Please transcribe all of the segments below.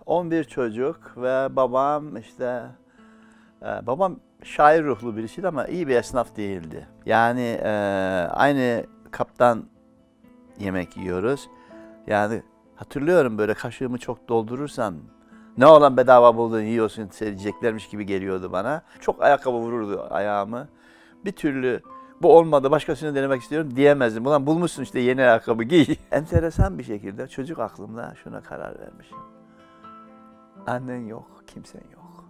11 çocuk ve babam babam şair ruhlu birisiydi ama iyi bir esnaf değildi. Yani aynı kaptan yemek yiyoruz. Yani hatırlıyorum böyle kaşığımı çok doldurursam ne olan bedava buldun yiyorsun diyeceklermiş gibi geliyordu bana. Çok ayakkabı vururdu ayağımı. Bir türlü bu olmadı başkasını denemek istiyorum diyemezdim. Ulan bulmuşsun işte yeni ayakkabı giy. Enteresan bir şekilde çocuk aklımda şuna karar vermişim. Annen yok, kimsen yok.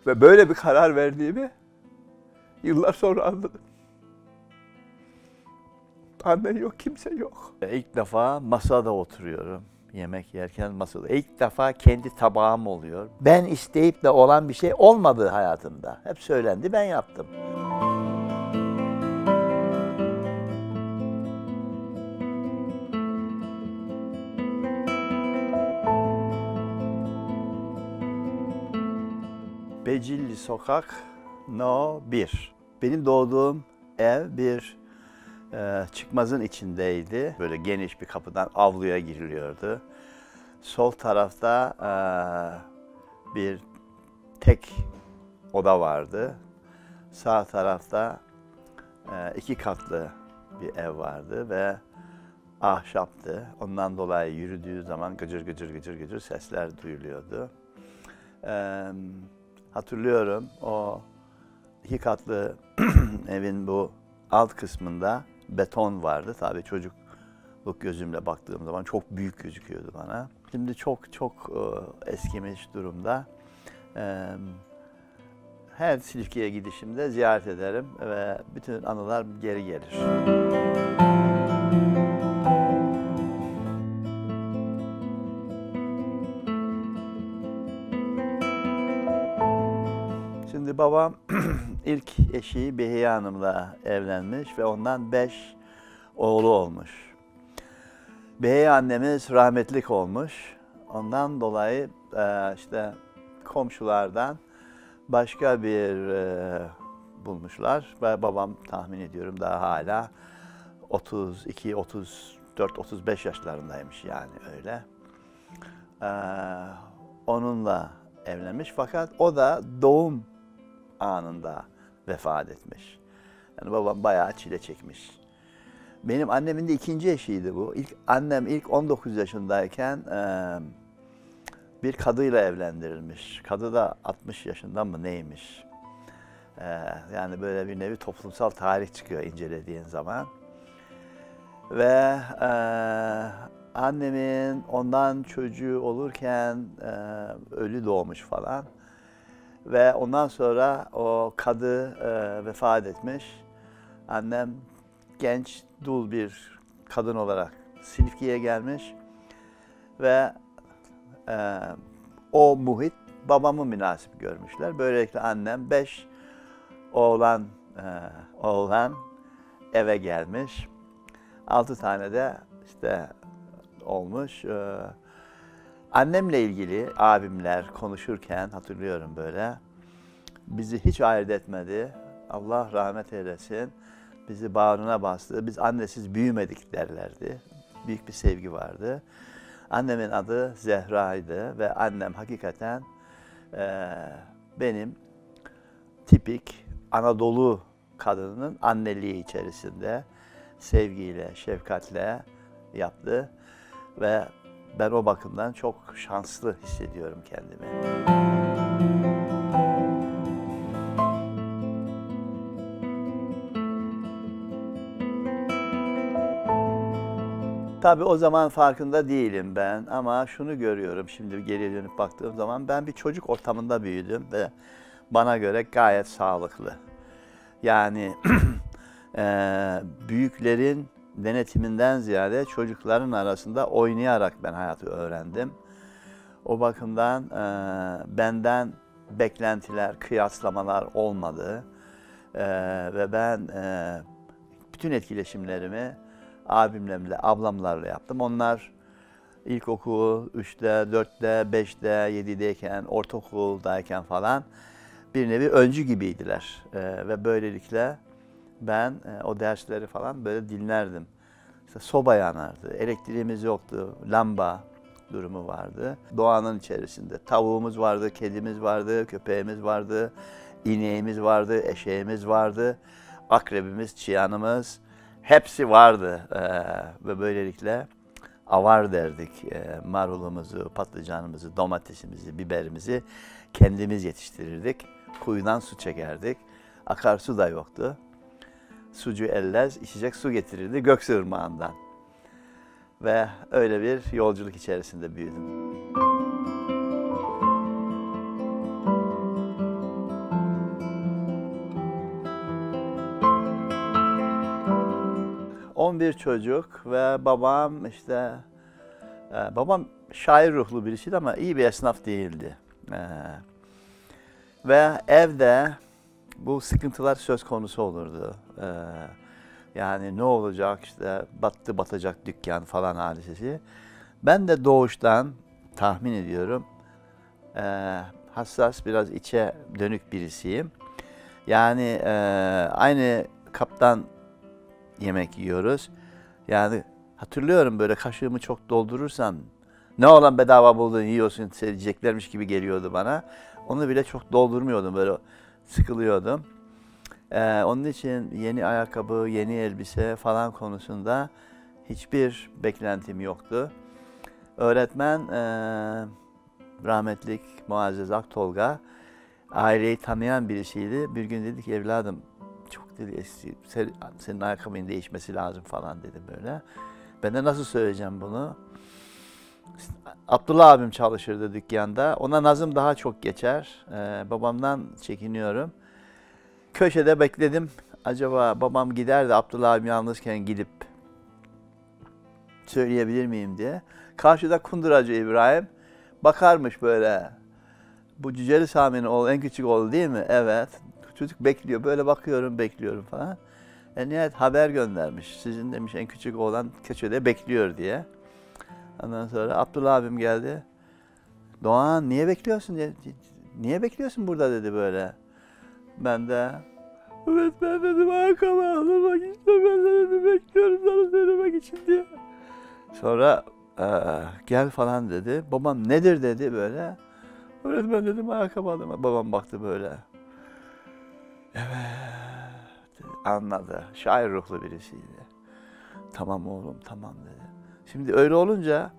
Ve böyle bir karar verdiğimi yıllar sonra anladım. Annen yok, kimse yok. İlk defa masada oturuyorum. Yemek yerken masada. İlk defa kendi tabağım oluyor. Ben isteyip de olan bir şey olmadı hayatımda. Hep söylendi, ben yaptım. Becilli Sokak No 1. Benim doğduğum ev bir çıkmazın içindeydi. Böyle geniş bir kapıdan avluya giriliyordu. Sol tarafta bir tek oda vardı. Sağ tarafta 2 katlı bir ev vardı ve ahşaptı. Ondan dolayı yürüdüğü zaman gıcır gıcır gıcır gıcır sesler duyuluyordu. Hatırlıyorum o 2 katlı evin bu alt kısmında beton vardı. Tabii çocukluk gözümle baktığım zaman çok büyük gözüküyordu bana. Şimdi çok eskimiş durumda. Her Silifke'ye gidişimde ziyaret ederim ve bütün anılar geri gelir. Şimdi babam ilk eşi Behiye Hanım'la evlenmiş ve ondan 5 oğlu olmuş. Behiye annemiz rahmetlik olmuş. Ondan dolayı işte komşulardan başka bir bulmuşlar. Ve babam tahmin ediyorum daha hala 32, 34, 35 yaşlarındaymış yani öyle. Onunla evlenmiş fakat o da doğum anında vefat etmiş. Yani babam bayağı çile çekmiş. Benim annemin de ikinci eşiydi bu. Annem ilk 19 yaşındayken bir kadıyla evlendirilmiş. Kadı da 60 yaşından mı neymiş? Yani böyle bir nevi toplumsal tarih çıkıyor incelediğin zaman. Ve annemin ondan çocuğu olurken ölü doğmuş falan. Ve ondan sonra o kadı vefat etmiş. Annem genç, dul bir kadın olarak Silifke'ye gelmiş. Ve o muhit babamı münasip görmüşler. Böylelikle annem 5 oğlan eve gelmiş. 6 tane de işte olmuş. Annemle ilgili abimler konuşurken hatırlıyorum böyle. Bizi hiç ayırt etmedi. Allah rahmet eylesin. Bizi bağrına bastı. Biz annesiz büyümedik derlerdi. Büyük bir sevgi vardı. Annemin adı Zehra'ydı ve annem hakikaten benim tipik Anadolu kadınının anneliği içerisinde sevgiyle, şefkatle yaptı ve ben o bakımdan çok şanslı hissediyorum kendimi. Tabii o zaman farkında değilim ben ama şunu görüyorum şimdi geriye dönüp baktığım zaman ben bir çocuk ortamında büyüdüm ve bana göre gayet sağlıklı. Yani büyüklerin denetiminden ziyade çocukların arasında oynayarak ben hayatı öğrendim. O bakımdan benden beklentiler, kıyaslamalar olmadı ve ben bütün etkileşimlerimi abimlerle, ablamlarla yaptım. Onlar ilkokul 3'te, 4'te, 5'te, 7'deyken, ortaokuldayken falan bir nevi öncü gibiydiler ve böylelikle Ben o dersleri falan böyle dinlerdim. İşte soba yanardı, elektriğimiz yoktu, lamba durumu vardı. Doğanın içerisinde tavuğumuz vardı, kedimiz vardı, köpeğimiz vardı, ineğimiz vardı, eşeğimiz vardı, akrebimiz, çıyanımız hepsi vardı. Ve böylelikle avar derdik. Marulumuzu, patlıcanımızı, domatesimizi, biberimizi kendimiz yetiştirirdik. Kuyudan su çekerdik. Akarsu da yoktu. Sucu ellez, içecek su getirirdi Göksu Irmağı'ndan. Ve öyle bir yolculuk içerisinde büyüdüm. ...11 çocuk ve babam işte... babam şair ruhlu birisiydi ama iyi bir esnaf değildi. Ve evde bu sıkıntılar söz konusu olurdu. Yani ne olacak işte battı batacak dükkan falan hadisesi. Ben de doğuştan tahmin ediyorum hassas biraz içe dönük birisiyim. Yani aynı kaptan yemek yiyoruz. Yani hatırlıyorum böyle kaşığımı çok doldurursam ne olan bedava buldun yiyorsun diyeceklermiş gibi geliyordu bana. Onu bile çok doldurmuyordum böyle sıkılıyordum. Onun için yeni ayakkabı, yeni elbise falan konusunda hiçbir beklentim yoktu. Öğretmen rahmetlik Muazzez Aktolga aileyi tanıyan birisiydi. Bir gün dedi ki evladım çok dedi senin ayakkabının değişmesi lazım falan dedi böyle. Ben de nasıl söyleyeceğim bunu? Abdullah abim çalışırdı dükkanda. Ona nazım daha çok geçer. Babamdan çekiniyorum. Köşede bekledim. Acaba babam gider de Abdullah abim yalnızken gidip söyleyebilir miyim diye. Karşıda kunduracı İbrahim bakarmış böyle. Bu Cüceli Sami'nin oğlu, en küçük oğlu değil mi? Evet. Çocuk bekliyor. Böyle bakıyorum, bekliyorum falan. Nihayet haber göndermiş. Sizin demiş en küçük oğlan köşede bekliyor diye. Ondan sonra Abdullah abim geldi. Doğan niye bekliyorsun diye. Niye bekliyorsun burada dedi böyle. Ben de evet ben dedim ayakkabı almak işte ben de dedim bekliyorum sana söylemek için diye. Sonra gel falan dedi. Babam nedir dedi böyle. Öğretmen dedim ayakkabı aldım. Babam baktı böyle. Evet anladı. Şair ruhlu birisiydi. Tamam oğlum tamam dedi. Şimdi öyle olunca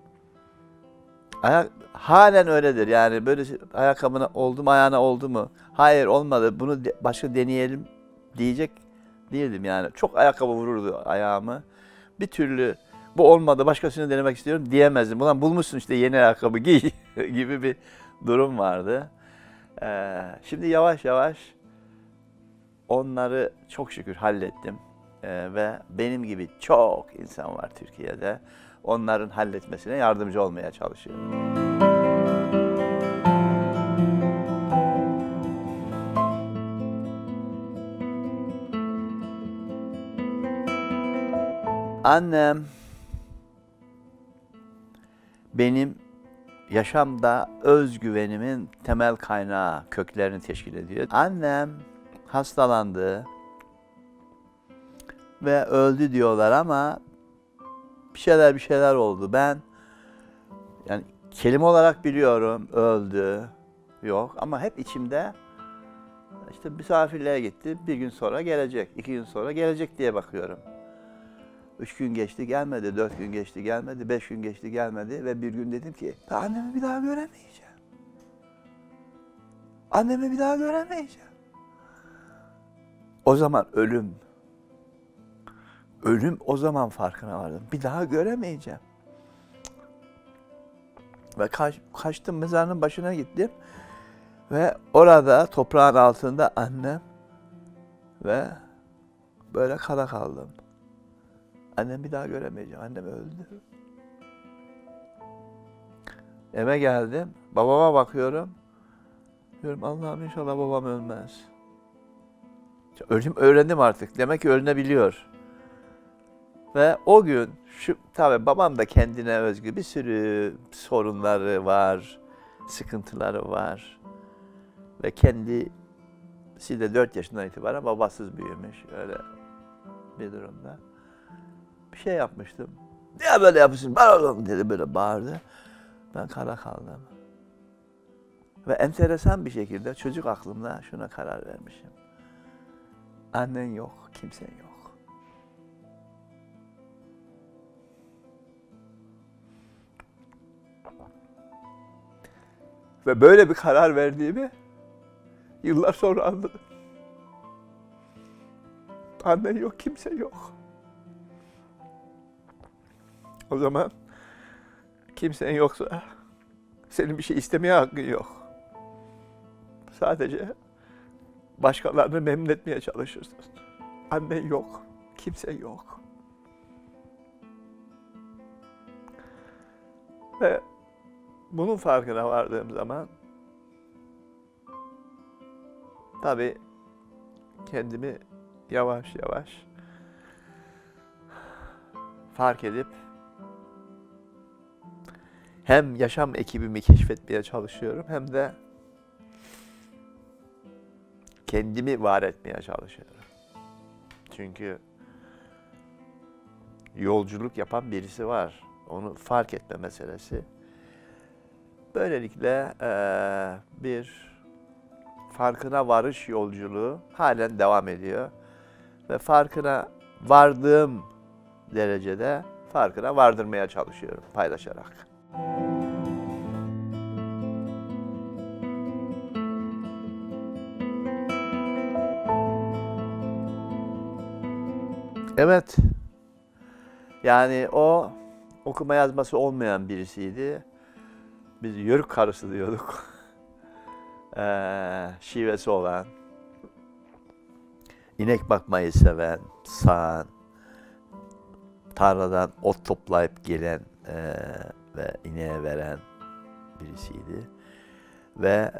halen öyledir. Yani böyle ayakkabına oldu mu ayağına oldu mu? Hayır olmadı. Bunu başka deneyelim diyecek değildim yani. Çok ayakkabı vururdu ayağımı. Bir türlü bu olmadı başkasını denemek istiyorum diyemezdim. Ulan bulmuşsun işte yeni ayakkabı giy gibi bir durum vardı. Şimdi yavaş yavaş onları çok şükür hallettim. Ve benim gibi çok insan var Türkiye'de. Onların halletmesine yardımcı olmaya çalışıyorum. Annem benim yaşamda özgüvenimin temel kaynağı, köklerini teşkil ediyor. Annem hastalandı ve öldü diyorlar ama bir şeyler oldu. Ben yani kelime olarak biliyorum öldü yok ama hep içimde işte misafirliğe gitti. Bir gün sonra gelecek, 2 gün sonra gelecek diye bakıyorum. 3 gün geçti gelmedi, 4 gün geçti gelmedi, 5 gün geçti gelmedi ve bir gün dedim ki ben annemi bir daha göremeyeceğim. Annemi bir daha göremeyeceğim. O zaman ölüm o zaman farkına vardım. Bir daha göremeyeceğim. Ve kaçtım mezarının başına gittim. Ve orada toprağın altında annem ve böyle kala kaldım. Annem bir daha göremeyeceğim. Annem öldü. Eve geldim. Babama bakıyorum. Diyorum Allah'ım inşallah babam ölmez. Öğrendim artık. Demek ki ölünebiliyor. Ve o gün tabii babam da kendine özgü bir sürü sorunları var, sıkıntıları var. Ve kendisi de 4 yaşından itibaren babasız büyümüş. Öyle bir durumda. Bir şey yapmıştım. "Niye böyle yapıyorsun? Ben oğlum" dedi, böyle bağırdı. Ben kala kaldım. Ve enteresan bir şekilde çocuk aklımda şuna karar vermişim. Annen yok, kimsen yok. Ve böyle bir karar verdiğimi yıllar sonra anladım. Annen yok, kimse yok. O zaman kimsen yoksa senin bir şey istemeye hakkın yok. Sadece başkalarını memnun etmeye çalışırsın. Annen yok, kimse yok. Ve bunun farkına vardığım zaman tabii kendimi yavaş yavaş fark edip hem yaşam ekibimi keşfetmeye çalışıyorum hem de kendimi var etmeye çalışıyorum. Çünkü yolculuk yapan birisi var. Onu fark etme meselesi. Böylelikle bir farkına varış yolculuğu halen devam ediyor. Ve farkına vardığım derecede farkına vardırmaya çalışıyorum paylaşarak. Evet, yani o okuma yazması olmayan birisiydi. Biz yörük karısı diyorduk. Şivesi olan, inek bakmayı seven, sağan, tarladan ot toplayıp gelen ve ineğe veren birisiydi. Ve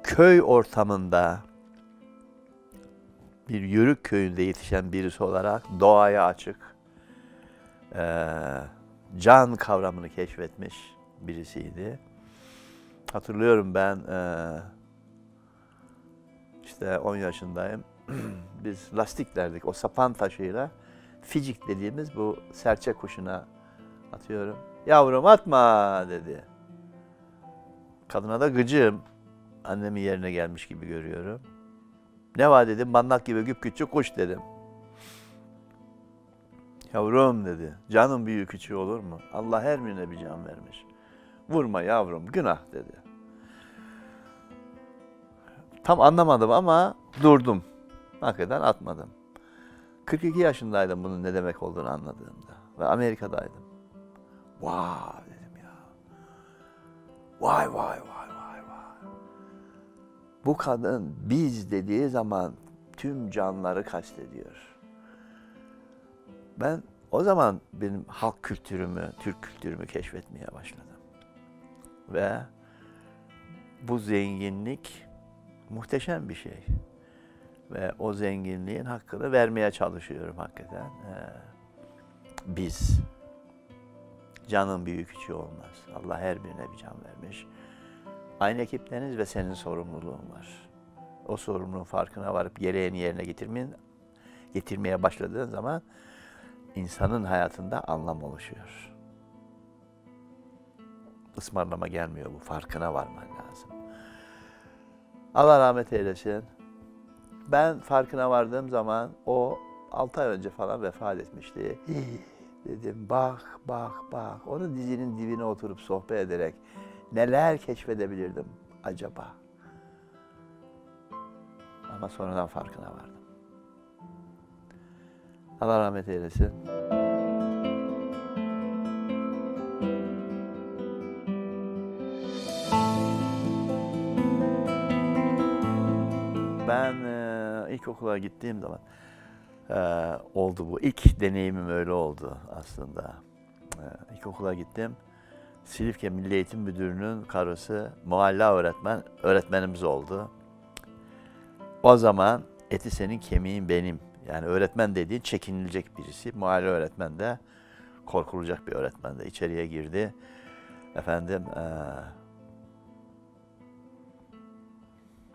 köy ortamında, bir yörük köyünde yetişen birisi olarak doğaya açık, can kavramını keşfetmiş birisiydi. Hatırlıyorum ben, işte 10 yaşındayım. Biz lastiklerdik, o sapan taşıyla ficik dediğimiz bu serçe kuşuna atıyorum. "Yavrum atma" dedi. Kadına da gıcığım. Annemin yerine gelmiş gibi görüyorum. "Ne var" dedim, "mandak gibi küçük kuş" dedim. "Yavrum" dedi, "canın büyüğü küçüğü olur mu? Allah her birine bir can vermiş. Vurma yavrum, günah" dedi. Tam anlamadım ama durdum. Hakikaten atmadım. 42 yaşındaydım bunun ne demek olduğunu anladığımda. Ve Amerika'daydım. Vay dedim ya. Vay vay vay vay vay. Bu kadın biz dediği zaman tüm canlıları kastediyor. Ben o zaman benim halk kültürümü, Türk kültürümü keşfetmeye başladım. Ve bu zenginlik muhteşem bir şey. Ve o zenginliğin hakkını vermeye çalışıyorum hakikaten. Biz. Canın büyüğü küçüğü olmaz. Allah her birine bir can vermiş. Aynı ekipteniz ve senin sorumluluğun var. O sorumluluğun farkına varıp gereğini yerine getirmeye başladığın zaman insanın hayatında anlam oluşuyor. Ismarlama gelmiyor bu. Farkına varman lazım. Allah rahmet eylesin. Ben farkına vardığım zaman o 6 ay önce falan vefat etmişti. Dedim bak bak bak. Onun dizinin dibine oturup sohbet ederek neler keşfedebilirdim acaba? Ama sonradan farkına vardım. Allah rahmet eylesin. Ben ilkokula gittiğim zaman oldu bu. İlk deneyimim öyle oldu aslında. İlkokula gittim. Silifke Milli Eğitim Müdürü'nün karısı Mualla öğretmenimiz oldu. O zaman eti senin kemiğin benim. Yani öğretmen dediğin çekinilecek birisi. Mualla öğretmen de korkulacak bir öğretmen de. İçeriye girdi. Efendim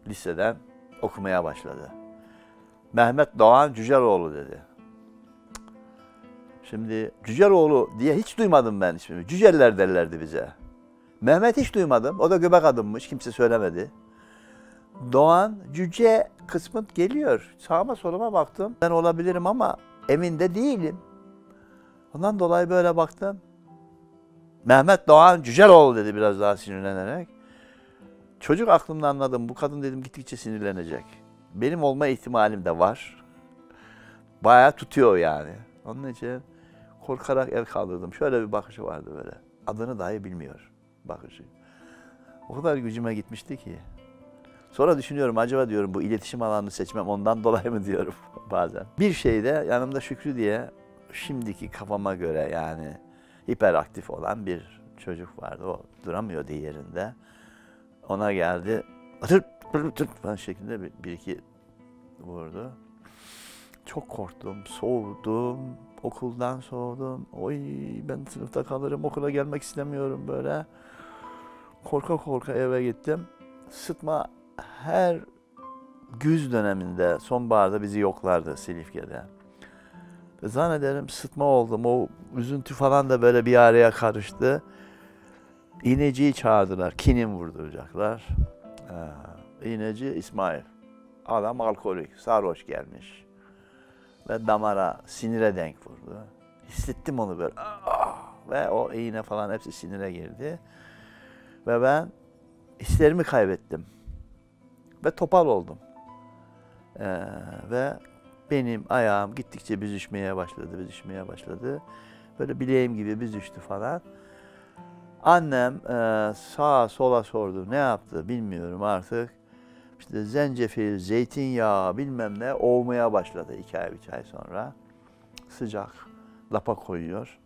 liseden okumaya başladı. Mehmet Doğan Cüceloğlu dedi. Şimdi Cüceloğlu diye hiç duymadım ben ismini. Cüceller derlerdi bize. Mehmet hiç duymadım. O da göbek adımmış. Kimse söylemedi. Doğan, cüce kısmı geliyor. Sağıma soluma baktım. Ben olabilirim ama emin de değilim. Ondan dolayı böyle baktım. Mehmet Doğan Cüceloğlu dedi biraz daha sinirlenerek. Çocuk aklımda anladım. Bu kadın dedim gittikçe sinirlenecek. Benim olma ihtimalim de var. Bayağı tutuyor yani. Onun için korkarak el kaldırdım. Şöyle bir bakışı vardı böyle. Adını dahi bilmiyor bakışı. O kadar gücüme gitmişti ki. Sonra düşünüyorum acaba diyorum bu iletişim alanını seçmem ondan dolayı mı diyorum bazen. Bir şeyde yanımda Şükrü diye şimdiki kafama göre yani hiperaktif olan bir çocuk vardı. O duramıyordu yerinde. Ona geldi. Falan şeklinde bir iki vurdu. Çok korktum, soğudum. Okuldan soğudum. Oy ben sınıfta kalırım, okula gelmek istemiyorum böyle. Korka korka eve gittim. Sıtma her güz döneminde, sonbaharda bizi yoklardı Silifke'de. Zannederim sıtma oldum. O üzüntü falan da böyle bir araya karıştı. İğneciyi çağırdılar. Kinim vurduracaklar. İğneci İsmail. Adam alkolik, sarhoş gelmiş. Ve damara, sinire denk vurdu. Hissettim onu böyle. Ve o iğne falan hepsi sinire girdi. Ve ben hislerimi kaybettim. Ve topal oldum. Ve benim ayağım gittikçe büzüşmeye başladı. Böyle bileğim gibi büzüştü falan. Annem sağa sola sordu. Ne yaptı bilmiyorum artık. İşte zencefil, zeytinyağı bilmem ne ovmaya başladı 2 ay 3 ay sonra. Sıcak lapa koyuyor.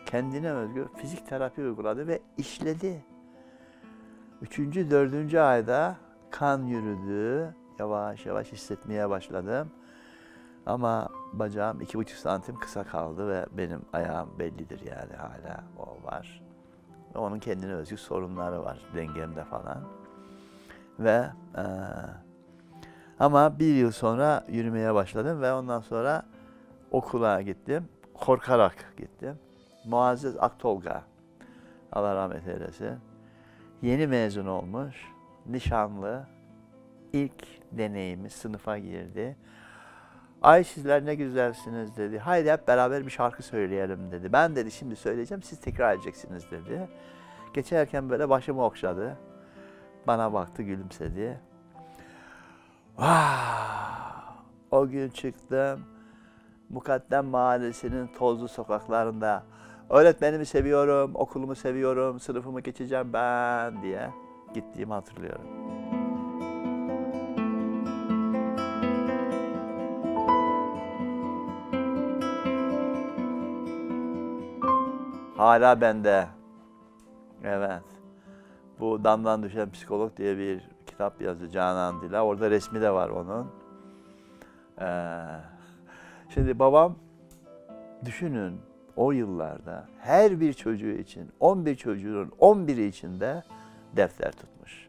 Kendine özgü fizik terapi uyguladı ve işledi. 3. 4. ayda kan yürüdü. Yavaş yavaş hissetmeye başladım. Ama bacağım 2,5 santim kısa kaldı ve benim ayağım bellidir yani hala o var. Onun kendine özgü sorunları var dengemde falan. Ve ama 1 yıl sonra yürümeye başladım ve ondan sonra okula gittim. Korkarak gittim. Muazzez Aktolga, Allah rahmet eylesin. Yeni mezun olmuş, nişanlı, ilk deneyimi sınıfa girdi. Ay sizler ne güzelsiniz dedi. Haydi hep beraber bir şarkı söyleyelim dedi. Ben dedi şimdi söyleyeceğim, siz tekrar edeceksiniz dedi. Geçerken böyle başımı okşadı. Bana baktı, gülümsedi. O gün çıktım. Mukaddem Mahallesi'nin tozlu sokaklarında. Öğretmenimi seviyorum, okulumu seviyorum, sınıfımı geçeceğim ben diye gittiğimi hatırlıyorum. Hala bende. Evet. Bu Damdan Düşen Psikolog diye bir kitap yazdı Canan Dila. Orada resmi de var onun. Şimdi babam düşünün o yıllarda her bir çocuğu için 11 çocuğun 11'i için de defter tutmuş.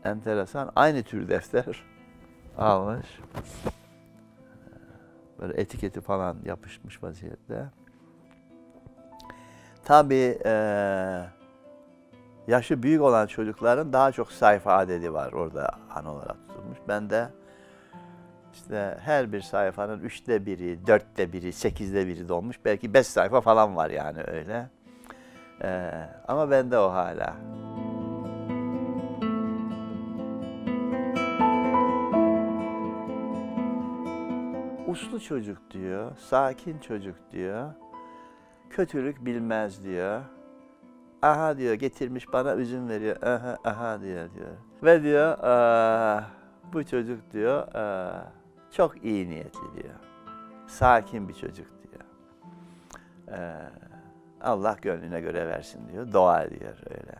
Enteresan aynı tür defter almış. Böyle etiketi falan yapışmış vaziyette. Tabii yaşı büyük olan çocukların daha çok sayfa adedi var orada an olarak tutulmuş. Ben de işte her bir sayfanın 3'te 1'i, 4'te 1'i, 8'de 1'i dolmuş. Belki 5 sayfa falan var yani öyle. Ama bende o hala. Uslu çocuk diyor, sakin çocuk diyor, kötülük bilmez diyor. Aha diyor getirmiş bana üzüm veriyor, aha diyor. Ve diyor bu çocuk diyor çok iyi niyetli diyor. Sakin bir çocuk diyor. Allah gönlüne göre versin diyor. Dua ediyor öyle.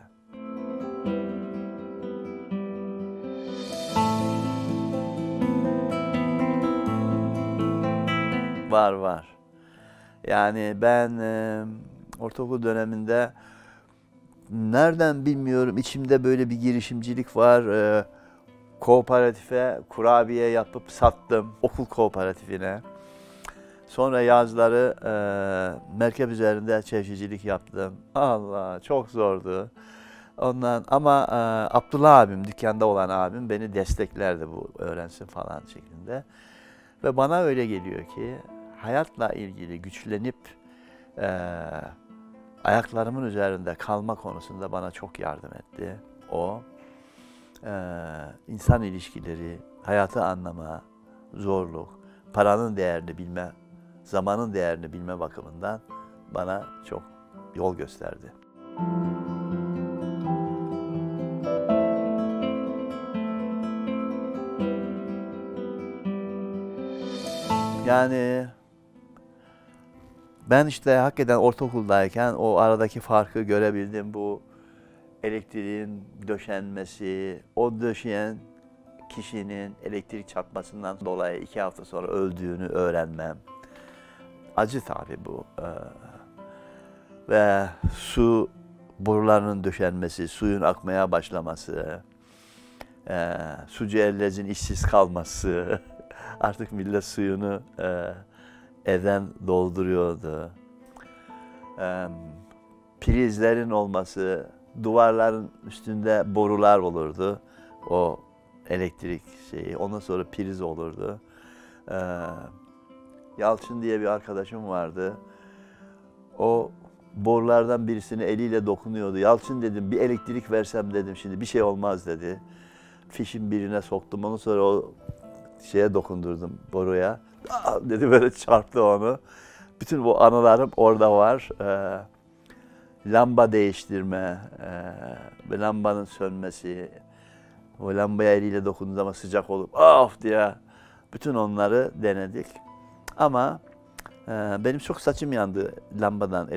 Var. Yani ben ortaokul döneminde nereden bilmiyorum içimde böyle bir girişimcilik var. Kooperatife kurabiye yapıp sattım, okul kooperatifine. Sonra yazları merkep üzerinde çevrecilik yaptım. Allah, çok zordu. Ondan ama Abdullah abim, dükkanda olan abim beni desteklerdi bu öğrensin falan şeklinde. Ve bana öyle geliyor ki hayatla ilgili güçlenip ayaklarımın üzerinde kalma konusunda bana çok yardım etti. O insan ilişkileri, hayatı anlama, zorluk, paranın değerini bilme, zamanın değerini bilme bakımından bana çok yol gösterdi. Yani ben işte hakikaten ortaokuldayken o aradaki farkı görebildim. Bu elektriğin döşenmesi, o döşeyen kişinin elektrik çarpmasından dolayı 2 hafta sonra öldüğünü öğrenmem. Acı tabii bu. Ve su borularının döşenmesi, suyun akmaya başlaması, sucu ellezin işsiz kalması, artık millet suyunu evden dolduruyordu. Prizlerin olması, duvarların üstünde borular olurdu. O elektrik şeyi, ondan sonra priz olurdu. Yalçın diye bir arkadaşım vardı. O borulardan birisini eliyle dokunuyordu. Yalçın dedim, bir elektrik versem dedim, şimdi bir şey olmaz dedi. Fişin birine soktum, ondan sonra o şeye dokundurdum, boruya. Aa, dedi, böyle çarptı onu. Bütün bu anılarım orada var. Lamba değiştirme, lambanın sönmesi, o lambaya eliyle dokunduğu zaman sıcak olup of diye bütün onları denedik. Ama benim çok saçım yandı lambadan,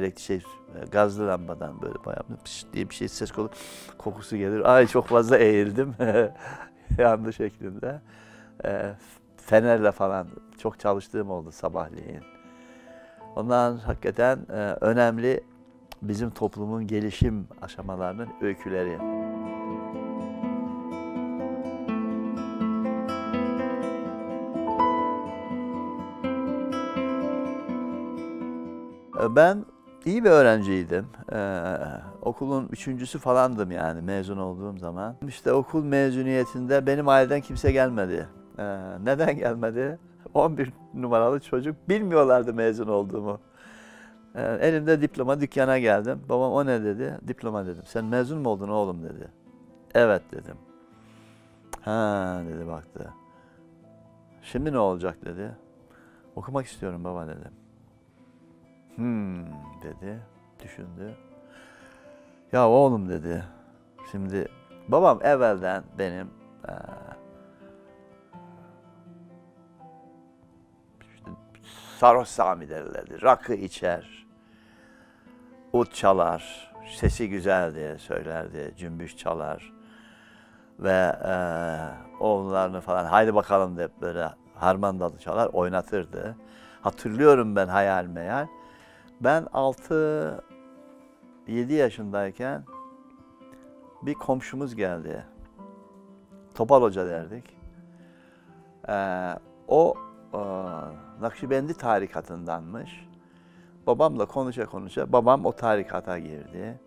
gazlı lambadan, böyle bayağı pış diye bir şey ses olur, kokusu gelir. Ay çok fazla eğildim yandı şeklinde. Fenerle falan çok çalıştığım oldu sabahleyin. Ondan hakikaten önemli bizim toplumun gelişim aşamalarının öyküleri. Ben iyi bir öğrenciydim. Okulun üçüncüsü falandım yani mezun olduğum zaman. İşte okul mezuniyetinde benim aileden kimse gelmedi. Neden gelmedi? 11 numaralı çocuk, bilmiyorlardı mezun olduğumu. Elimde diploma, dükkana geldim. Babam o ne dedi? Diploma dedim. Sen mezun mu oldun oğlum dedi. Evet dedim. Ha dedi, baktı. Şimdi ne olacak dedi. Okumak istiyorum baba dedim. Dedi, düşündü. Ya oğlum dedi, şimdi babam evvelden benim işte sarhoş Sami derlerdi, rakı içer, ut çalar, sesi güzel diye söylerdi, cümbüş çalar ve oğullarını falan haydi bakalım deyip böyle harmandalı çalar, oynatırdı. Hatırlıyorum ben hayal meyal. Ben 6-7 yaşındayken bir komşumuz geldi. Topal Hoca derdik. O Nakşibendi tarikatındanmış. Babamla konuşa konuşa babam o tarikata girdi.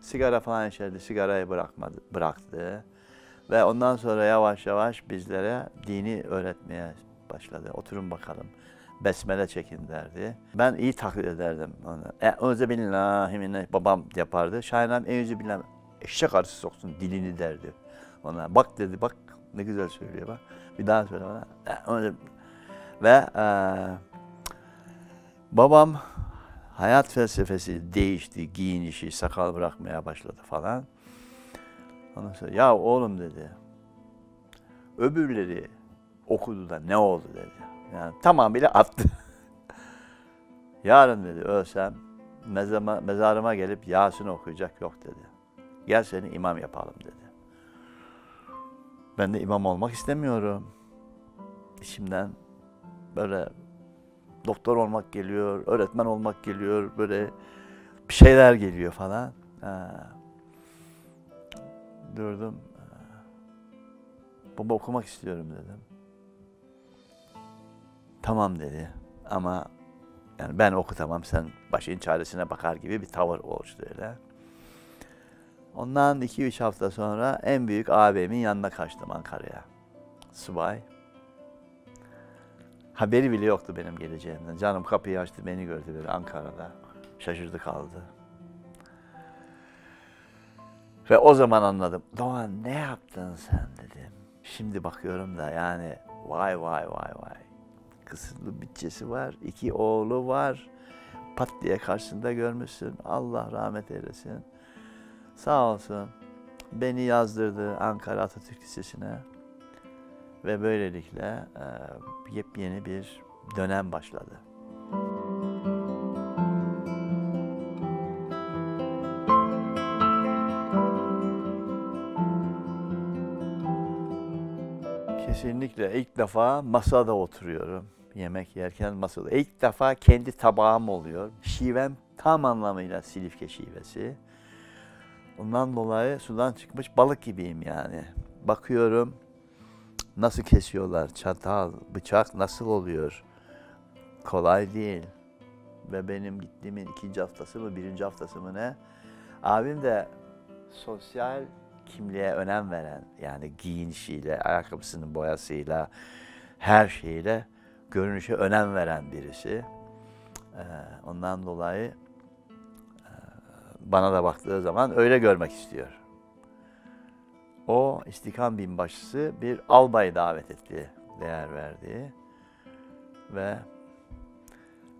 Sigara falan içerdi, sigarayı bıraktı. Ve ondan sonra yavaş yavaş bizlere dini öğretmeye başladı. Oturun bakalım. Besmele çekin derdi. Ben iyi taklit ederdim onu. Euzubillahimineşşeytanirracim babam yapardı. Şahinam euzubillahimineşşeytanirracim eşek arısı soksun dilini derdi ona. Bak dedi, bak ne güzel söylüyor bak. Bir daha söyle bana. Ve babam hayat felsefesi değişti, giyinişi, sakal bırakmaya başladı falan. Ondan sonra ya oğlum dedi, öbürleri okudu da ne oldu dedi. Yani tamamıyla attı. Yarın dedi ölsem mezarıma gelip Yasin okuyacak yok dedi. Gel seni imam yapalım dedi. Ben de imam olmak istemiyorum. İçimden böyle doktor olmak geliyor, öğretmen olmak geliyor, böyle bir şeyler geliyor falan. Durdum. Baba okumak istiyorum dedim. Tamam dedi ama yani ben okutamam, sen başın çaresine bakar gibi bir tavır oluştu öyle. Ondan 2-3 hafta sonra en büyük ağabeyimin yanına kaçtım Ankara'ya. Subay. Haberi bile yoktu benim geleceğimden. Canım kapıyı açtı, beni gördü böyle Ankara'da. Şaşırdı kaldı. Ve o zaman anladım. Doğan ne yaptın sen dedim. Şimdi bakıyorum da yani vay vay vay vay. Kısırlı bütçesi var, 2 oğlu var. Pat diye karşısında görmüşsün. Allah rahmet eylesin. Sağ olsun. Beni yazdırdı Ankara Atatürk Lisesi'ne. Ve böylelikle yepyeni bir dönem başladı. Kesinlikle ilk defa masada oturuyorum. Yemek yerken masada. İlk defa kendi tabağım oluyor. Şivem tam anlamıyla Silifke şivesi. Ondan dolayı sudan çıkmış balık gibiyim yani. Bakıyorum nasıl kesiyorlar, çatal, bıçak nasıl oluyor? Kolay değil. Ve benim gittiğimin 2. haftası mı, 1. haftası mı ne? Abim de sosyal kimliğe önem veren, yani giyinişiyle, ayakkabısının boyasıyla, her şeyle görünüşe önem veren birisi. Ondan dolayı bana da baktığı zaman öyle görmek istiyor. O İstihkam Binbaşısı bir albay davet etti, değer verdiği. Ve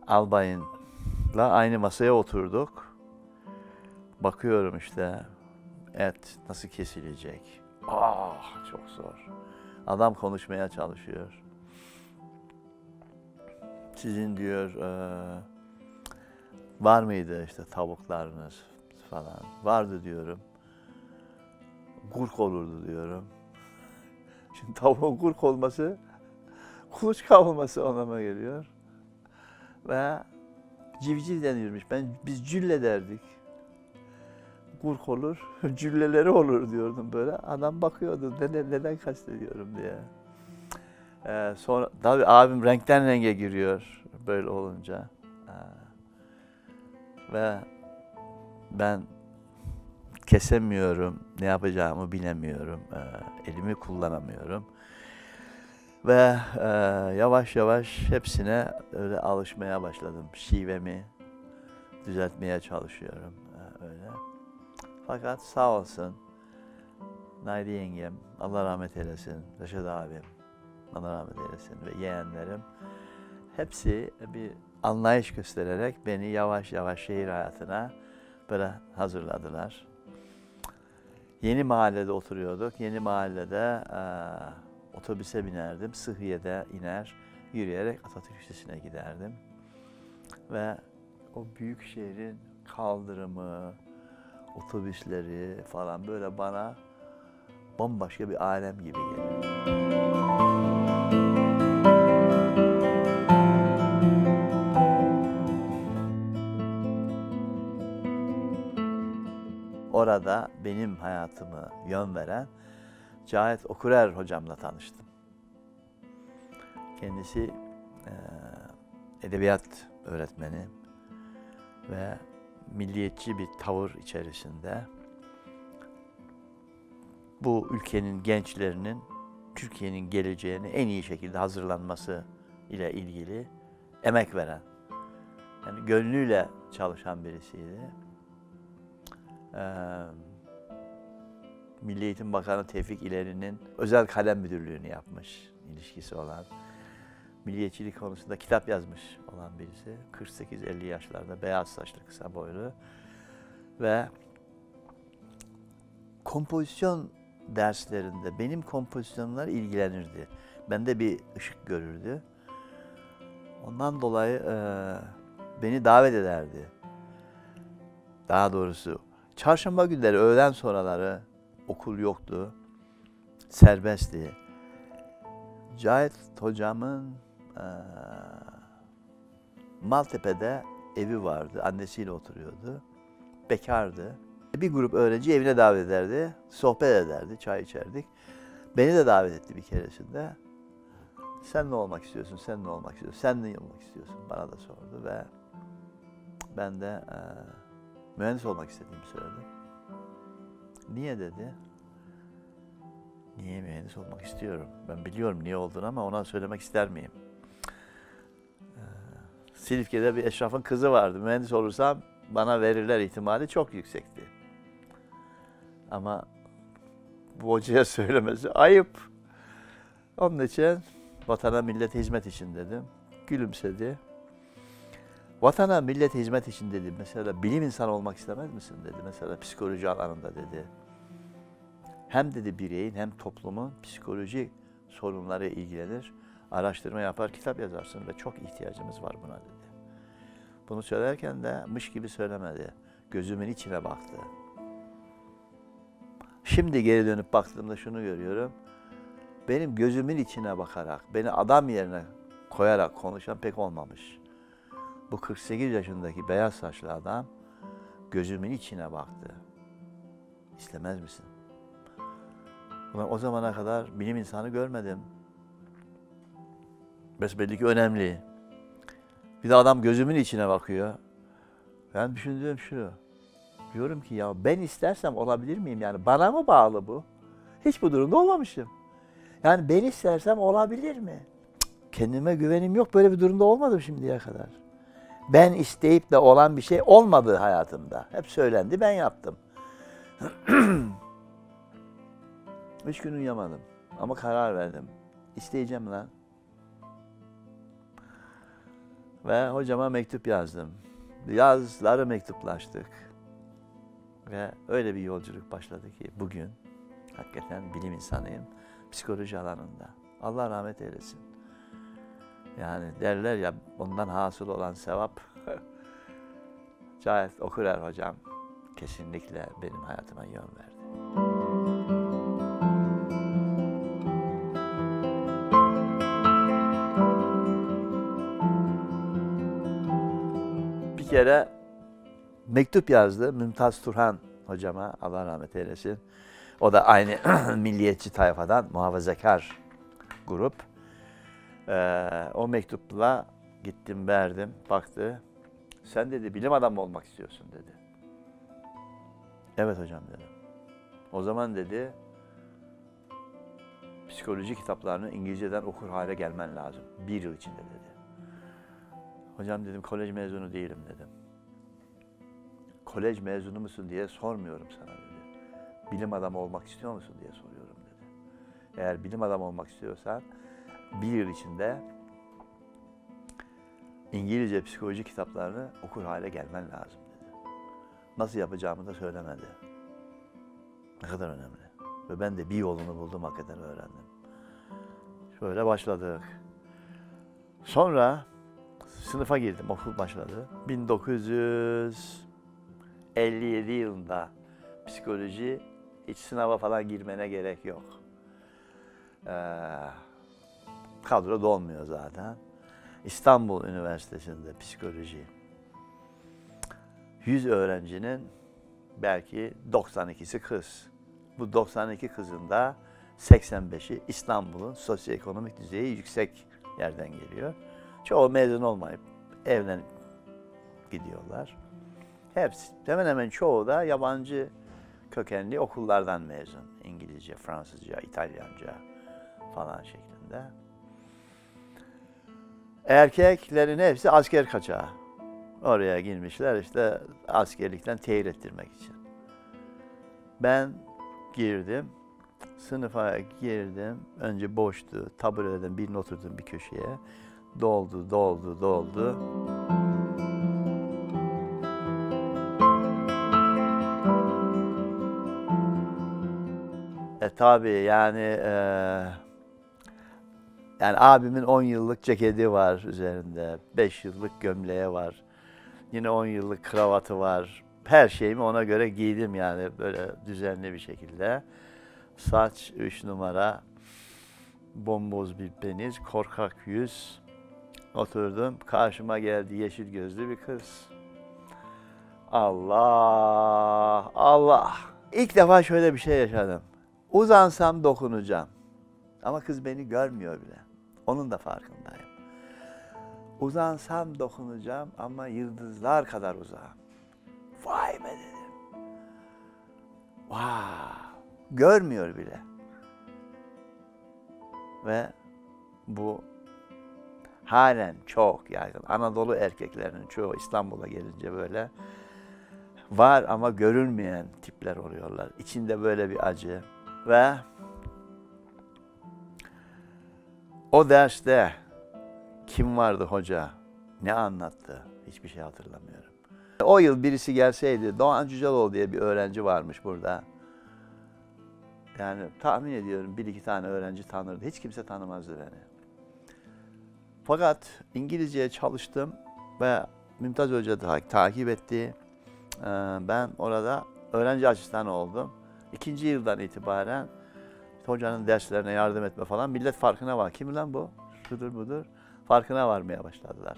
albayınla aynı masaya oturduk. Bakıyorum işte et nasıl kesilecek. Ah çok zor. Adam konuşmaya çalışıyor. Sizin diyor var mıydı işte tavuklarınız falan. Vardı diyorum. Gurk olurdu diyorum. Şimdi tavuğun gurk olması kuluçka olması anlamına geliyor. Ve civciv denirmiş. Biz cülle derdik. Gurk olur, cülleleri olur diyordum böyle. Adam bakıyordu, neden kastediyorum diye. Sonra tabii abim renkten renge giriyor böyle olunca. Ve ben kesemiyorum, ne yapacağımı bilemiyorum, elimi kullanamıyorum. Ve yavaş yavaş hepsine öyle alışmaya başladım. Şivemi düzeltmeye çalışıyorum öyle. Fakat sağ olsun Naide yengem, Allah rahmet eylesin, Reşat abim, Allah rahmet eylesin ve yeğenlerim hepsi bir anlayış göstererek beni yavaş yavaş şehir hayatına böyle hazırladılar. Yeni mahallede oturuyorduk. Yeni mahallede otobüse binerdim. Sıhhiye'de iner, yürüyerek Atatürk Lisesi'ne giderdim. Ve o büyük şehrin kaldırımı, otobüsleri falan böyle bana bambaşka bir alem gibi geliyor. Orada benim hayatımı yön veren Cahit Okurer hocamla tanıştım. Kendisi edebiyat öğretmeni ve milliyetçi bir tavır içerisinde bu ülkenin gençlerinin Türkiye'nin geleceğini en iyi şekilde hazırlanması ile ilgili emek veren, yani gönlüyle çalışan birisiydi. Milli Eğitim Bakanı Tevfik İleri'nin özel kalem müdürlüğünü yapmış, ilişkisi olan, milliyetçilik konusunda kitap yazmış olan birisi. 48-50 yaşlarda, beyaz saçlı, kısa boylu ve kompozisyon derslerinde benim kompozisyonlar ilgilenirdi. Bende bir ışık görürdü. Ondan dolayı beni davet ederdi. Daha doğrusu çarşamba günleri öğlen sonraları okul yoktu, serbestti. Cahit hocamın Maltepe'de evi vardı, annesiyle oturuyordu, bekardı. Bir grup öğrenci evine davet ederdi, sohbet ederdi, çay içerdik. Beni de davet etti bir keresinde. Sen ne olmak istiyorsun, sen ne olmak istiyorsun, sen ne olmak istiyorsun bana da sordu ve ben de mühendis olmak istediğimi söyledim. Niye dedi? Niye mühendis olmak istiyorum? Ben biliyorum niye olduğunu ama ona söylemek ister miyim? Silifke'de bir eşrafın kızı vardı. Mühendis olursam bana verirler ihtimali çok yüksekti. Ama bu hocaya söylemesi ayıp. Onun için vatana millete hizmet için dedim. Gülümsedi. Vatana millete hizmet için dedi. Mesela bilim insanı olmak istemez misin dedi. Mesela psikoloji alanında dedi. Hem dedi bireyin hem toplumun psikolojik sorunları ilgilenir. Araştırma yapar, kitap yazarsın ve çok ihtiyacımız var buna dedi. Bunu söylerken de mış gibi söylemedi. Gözümün içine baktı. Şimdi geri dönüp baktığımda şunu görüyorum. Benim gözümün içine bakarak, beni adam yerine koyarak konuşan pek olmamış. Bu 48 yaşındaki beyaz saçlı adam gözümün içine baktı. İstemez misin? Ulan o zamana kadar bilim insanı görmedim. Besbelli ki önemli. Bir de adam gözümün içine bakıyor. Ben düşündüğüm şu. Diyorum ki ya ben istersem olabilir miyim? Yani bana mı bağlı bu? Hiç bu durumda olmamışım. Yani ben istersem olabilir mi? Kendime güvenim yok. Böyle bir durumda olmadım şimdiye kadar. Ben isteyip de olan bir şey olmadı hayatımda. Hep söylendi, ben yaptım. 3 gün uyuyamadım. Ama karar verdim. İsteyeceğim lan. Ve hocama mektup yazdım. Yazları mektuplaştık. Ve öyle bir yolculuk başladı ki bugün hakikaten bilim insanıyım. Psikoloji alanında. Allah rahmet eylesin. Yani derler ya ondan hasıl olan sevap. Cahit Okurer hocam kesinlikle benim hayatıma yön verdi. Bir kere mektup yazdı Mümtaz Turhan hocama, Allah rahmet eylesin. O da aynı milliyetçi tayfadan, muhafazakar grup. O mektupla gittim, verdim, baktı. Sen dedi bilim adamı olmak istiyorsun dedi. Evet hocam dedim. O zaman dedi psikoloji kitaplarını İngilizceden okur hale gelmen lazım. 1 yıl içinde dedi. Hocam dedim kolej mezunu değilim dedim. Kolej mezunu musun diye sormuyorum sana dedi. Bilim adamı olmak istiyor musun diye soruyorum dedi. Eğer bilim adamı olmak istiyorsan 1 yıl içinde İngilizce psikoloji kitaplarını okur hale gelmen lazım dedi. Nasıl yapacağımı da söylemedi. Ne kadar önemli. Ve ben de bir yolunu buldum, hakikaten öğrendim. Şöyle başladık. Sonra sınıfa girdim, okul başladı. 1957 yılında psikoloji, hiç sınava falan girmene gerek yok. Kadro dolmuyor zaten. İstanbul Üniversitesi'nde psikoloji. 100 öğrencinin belki 92'si kız. Bu 92 kızın da 85'i İstanbul'un sosyoekonomik düzeyi yüksek yerden geliyor. Çoğu mezun olmayıp evlenip gidiyorlar. Hepsi, hemen hemen çoğu da yabancı kökenli okullardan mezun. İngilizce, Fransızca, İtalyanca falan şeklinde. Erkeklerin hepsi asker kaçağı. Oraya girmişler işte askerlikten tehir ettirmek için. Ben girdim, sınıfa girdim. Önce boştu, tabureden birine oturdum bir köşeye. Doldu. Tabii yani abimin 10 yıllık ceketi var üzerinde, 5 yıllık gömleği var, yine 10 yıllık kravatı var. Her şeyimi ona göre giydim yani böyle düzenli bir şekilde. Saç 3 numara, bomboz bir beniz, korkak yüz. Oturdum, karşıma geldi yeşil gözlü bir kız. Allah! İlk defa şöyle bir şey yaşadım. Uzansam dokunacağım. Ama kız beni görmüyor bile. Onun da farkındayım. Uzansam dokunacağım ama yıldızlar kadar uzağım. Vay be dedim. Wow. Görmüyor bile. Ve bu halen çok yaygın. Anadolu erkeklerinin çoğu İstanbul'a gelince böyle var ama görünmeyen tipler oluyorlar. İçinde böyle bir acı. Ve o derste kim vardı hoca, ne anlattı hiçbir şey hatırlamıyorum. O yıl birisi gelseydi, Doğan Cüceloğlu diye bir öğrenci varmış burada. Yani tahmin ediyorum bir iki tane öğrenci tanırdı. Hiç kimse tanımazdı beni. Fakat İngilizceye çalıştım ve Mümtaz Hoca da takip etti. Ben orada öğrenci asistanı oldum. 2. yıldan itibaren hocanın derslerine yardım etme falan. Millet farkına var. Kim lan bu? Şudur budur. Farkına varmaya başladılar.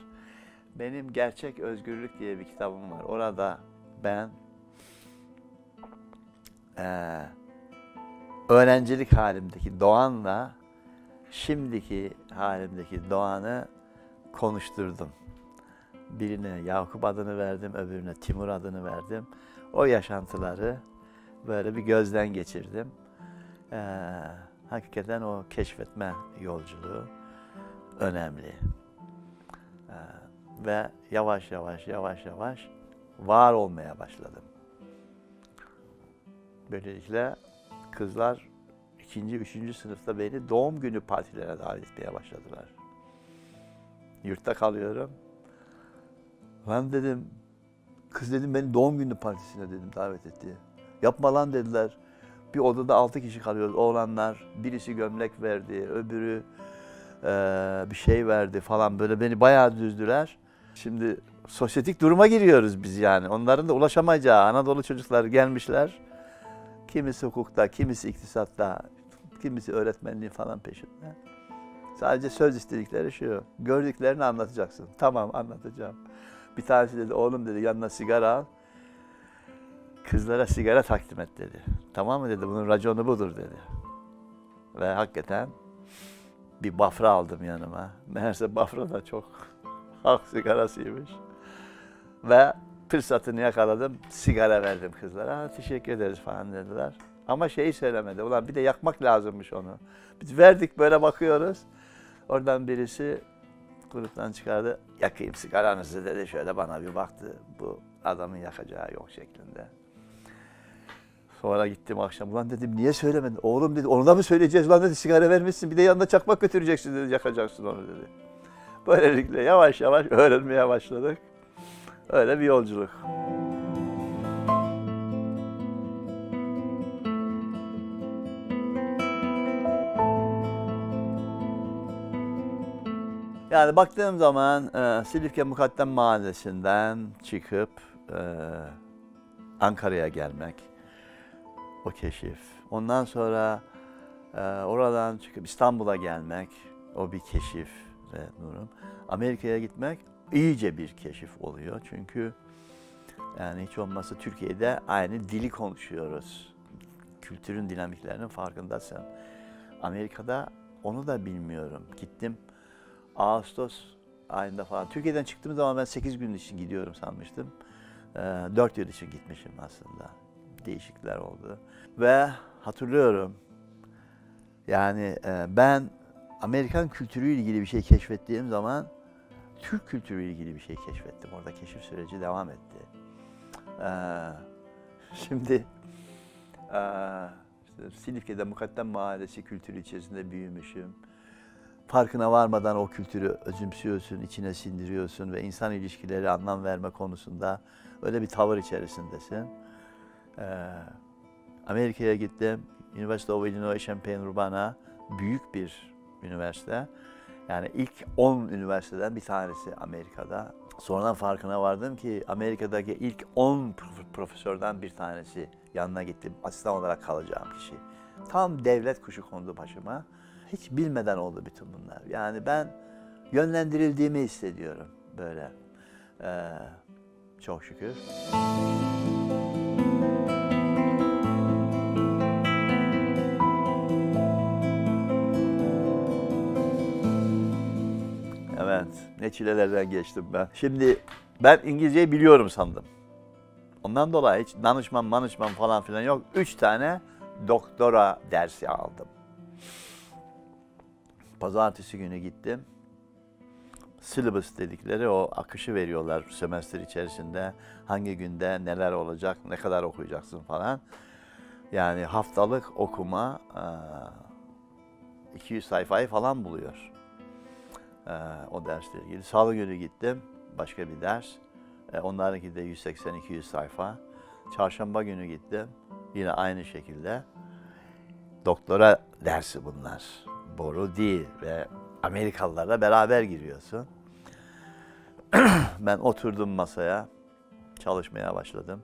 Benim Gerçek Özgürlük diye bir kitabım var. Orada ben öğrencilik halimdeki Doğan'la şimdiki halimdeki Doğan'ı konuşturdum. Birine Yakup adını verdim, öbürüne Timur adını verdim. O yaşantıları böyle bir gözden geçirdim. Hakikaten o keşfetme yolculuğu önemli. Ve yavaş yavaş var olmaya başladım. Böylelikle kızlar 2. 3. sınıfta beni doğum günü partilerine davet etmeye başladılar. Yurtta kalıyorum. Lan dedim, kız dedim beni doğum günü partisine dedim davet etti. Yapma lan dediler. Bir odada 6 kişi kalıyoruz oğlanlar. Birisi gömlek verdi, öbürü bir şey verdi falan böyle beni bayağı düzdüler. Şimdi sosyetik duruma giriyoruz biz yani. Onların da ulaşamayacağı Anadolu çocuklar gelmişler. Kimisi hukukta, kimisi iktisatta, kimisi öğretmenliği falan peşinde. Sadece söz istedikleri şu, gördüklerini anlatacaksın. Tamam anlatacağım. Bir tanesi dedi, oğlum dedi yanına sigara al. Kızlara sigara takdim et dedi. Tamam mı dedi, bunun raconu budur dedi. Ve hakikaten bir bafra aldım yanıma. Meğerse bafra da çok halk sigarasıymış. Ve fırsatını yakaladım, sigara verdim kızlara. Teşekkür ederiz falan dediler. Ama şeyi söylemedi, ulan bir de yakmak lazımmış onu. Biz verdik böyle bakıyoruz. Oradan birisi gruptan çıkardı, yakayım sigaranızı dedi. Şöyle bana bir baktı, bu adamın yakacağı yok şeklinde. Sonra gittim akşam, ulan dedim niye söylemedin? Oğlum dedi, onu da mı söyleyeceğiz? Ulan dedi sigara vermişsin, bir de yanında çakmak götüreceksin dedi, yakacaksın onu dedi. Böylelikle yavaş yavaş öğrenmeye başladık. Öyle bir yolculuk. Yani baktığım zaman Silifke Mukaddem Mahallesi'nden çıkıp Ankara'ya gelmek, o keşif. Ondan sonra oradan çıkıp İstanbul'a gelmek, o bir keşif ve Nurum. Amerika'ya gitmek iyice bir keşif oluyor. Çünkü yani hiç olmazsa Türkiye'de aynı dili konuşuyoruz. Kültürün dinamiklerinin farkındasın. Amerika'da onu da bilmiyorum. Gittim Ağustos ayında falan. Türkiye'den çıktığım zaman ben 8 gün için gidiyorum sanmıştım. 4 yıl için gitmişim aslında. Değişiklikler oldu. Ve hatırlıyorum yani ben Amerikan kültürüyle ilgili bir şey keşfettiğim zaman Türk kültürüyle ilgili bir şey keşfettim. Orada keşif süreci devam etti. Şimdi işte Silifke'de Mukaddem Mahallesi kültürü içerisinde büyümüşüm. Farkına varmadan o kültürü özümsüyorsun, içine sindiriyorsun ve insan ilişkileri anlam verme konusunda öyle bir tavır içerisindesin. Amerika'ya gittim. University of Illinois Champaign-Urbana büyük bir üniversite. Yani ilk 10 üniversiteden bir tanesi Amerika'da. Sonradan farkına vardım ki Amerika'daki ilk 10 profesörden bir tanesi yanına gittim. Asistan olarak kalacağım kişi. Tam devlet kuşu kondu başıma. Hiç bilmeden oldu bütün bunlar. Yani ben yönlendirildiğimi hissediyorum böyle. Çok şükür. Bülent. Ne çilelerden geçtim ben. Şimdi ben İngilizceyi biliyorum sandım. Ondan dolayı hiç danışman falan filan yok. 3 tane doktora dersi aldım. Pazartesi günü gittim. Syllabus dedikleri o akışı veriyorlar semester içerisinde. Hangi günde neler olacak, ne kadar okuyacaksın falan. Yani haftalık okuma 200 sayfayı falan buluyor. O dersle ilgili. Salı günü gittim. Başka bir ders. Onlarınki de 180-200 sayfa. Çarşamba günü gittim. Yine aynı şekilde. Doktora dersi bunlar. Boru değil ve Amerikalılarla beraber giriyorsun. Ben oturdum masaya. Çalışmaya başladım.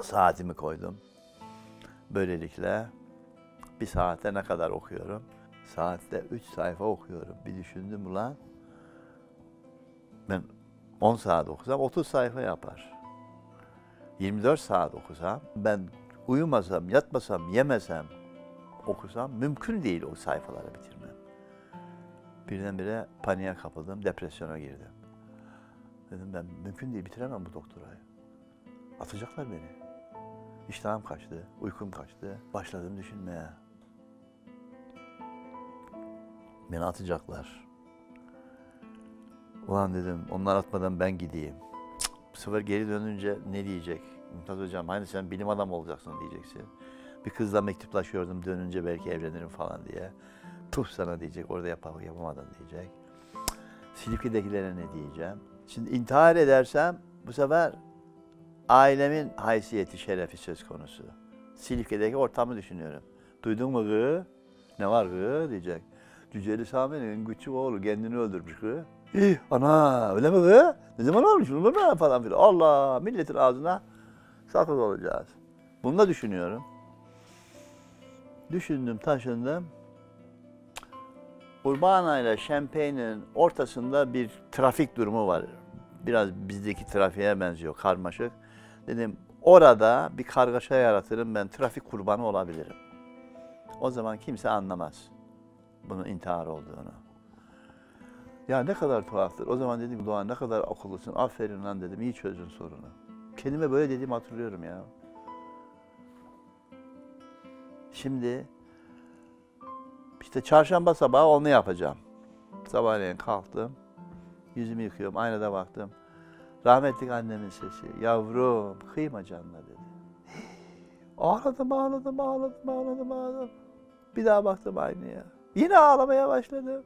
Saatimi koydum. Böylelikle bir saate ne kadar okuyorum? Saatte 3 sayfa okuyorum. Bir düşündüm ulan. Ben 10 saat okusam 30 sayfa yapar. 24 saat okusam, ben uyumasam, yatmasam, yemesem, okusam mümkün değil o sayfaları bitirmem. Birdenbire paniğe kapıldım, depresyona girdim. Dedim ben mümkün değil, bitiremem bu doktorayı. Atacaklar beni. İştahım kaçtı, uykum kaçtı. Başladım düşünmeye. Beni atacaklar. Ulan dedim, onlar atmadan ben gideyim. Bu sefer geri dönünce ne diyecek? Mümtaz Hocam, hani sen bilim adamı olacaksın diyeceksin. Bir kızla mektuplaşıyordum, dönünce belki evlenirim falan diye. Tuh sana diyecek, orada yapamadın diyecek. Silifke'dekilere ne diyeceğim? Şimdi intihar edersem bu sefer ailemin haysiyeti, şerefi söz konusu. Silifke'deki ortamı düşünüyorum. Duydun mu kız? Ne var kız diyecek. Cüceli Sami'nin küçük oğlu kendini öldürmüş kız. Ana öyle mi kız? Ne zaman olmuş bunu falan filan. Allah milletin ağzına sakız olacağız. Bunu da düşünüyorum. Düşündüm, taşındım. Urbana ile Champagne'in ortasında bir trafik durumu var. Biraz bizdeki trafiğe benziyor, karmaşık. Dedim orada bir kargaşa yaratırım, ben trafik kurbanı olabilirim. O zaman kimse anlamaz bunun intihar olduğunu. Ya ne kadar tuhaftır. O zaman dedim Doğan ne kadar akıllısın, aferin lan dedim, iyi çözdün sorunu. Kendime böyle dediğimi hatırlıyorum ya. Şimdi işte çarşamba sabahı onu yapacağım. Sabahleyin kalktım, yüzümü yıkıyorum, aynada baktım. Rahmetli annemin sesi, yavrum kıyma canına dedi. Ağladım. Bir daha baktım aynaya. Yine ağlamaya başladım.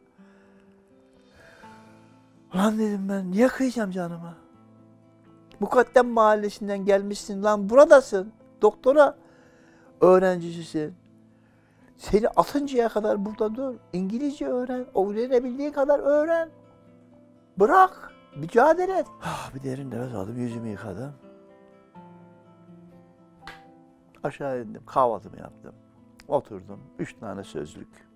Lan dedim ben niye kıyacağım canıma? Mukaddem mahallesinden gelmişsin lan buradasın. Doktora öğrencisisin. Seni atıncaya kadar burada dur. İngilizce öğren. Öğrenebildiğin kadar öğren. Bırak. Mücadele et. Bir derin nefes aldım. Yüzümü yıkadım. Aşağı indim. Kahvaltımı yaptım. Oturdum. 3 tane sözlük.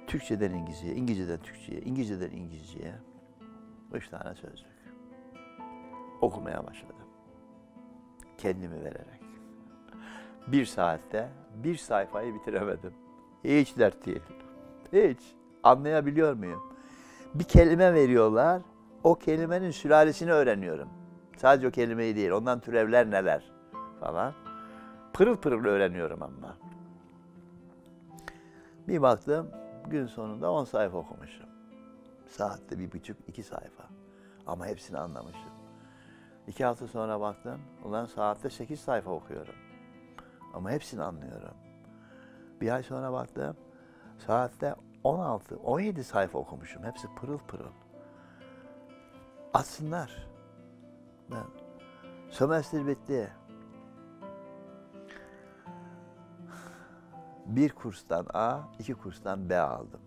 Türkçeden İngilizceye, İngilizceden Türkçe'ye, İngilizceden İngilizce'ye. 3 tane sözlük. Okumaya başladım. Kendimi vererek. 1 saatte 1 sayfayı bitiremedim. Hiç dert değil. Hiç. Anlayabiliyor muyum? Bir kelime veriyorlar. O kelimenin sülalesini öğreniyorum. Sadece o kelimeyi değil. Ondan türevler neler falan. Pırıl pırıl öğreniyorum ama. Bir baktım gün sonunda 10 sayfa okumuşum. Saatte 1,5-2 sayfa. Ama hepsini anlamışım. 2 hafta sonra baktım. Ulan saatte 8 sayfa okuyorum. Ama hepsini anlıyorum. Bir ay sonra baktım. Saatte 16-17 sayfa okumuşum. Hepsi pırıl pırıl. Atsınlar. Ben. Sömestr bitti. Bir kurstan A, 2 kurstan B aldım.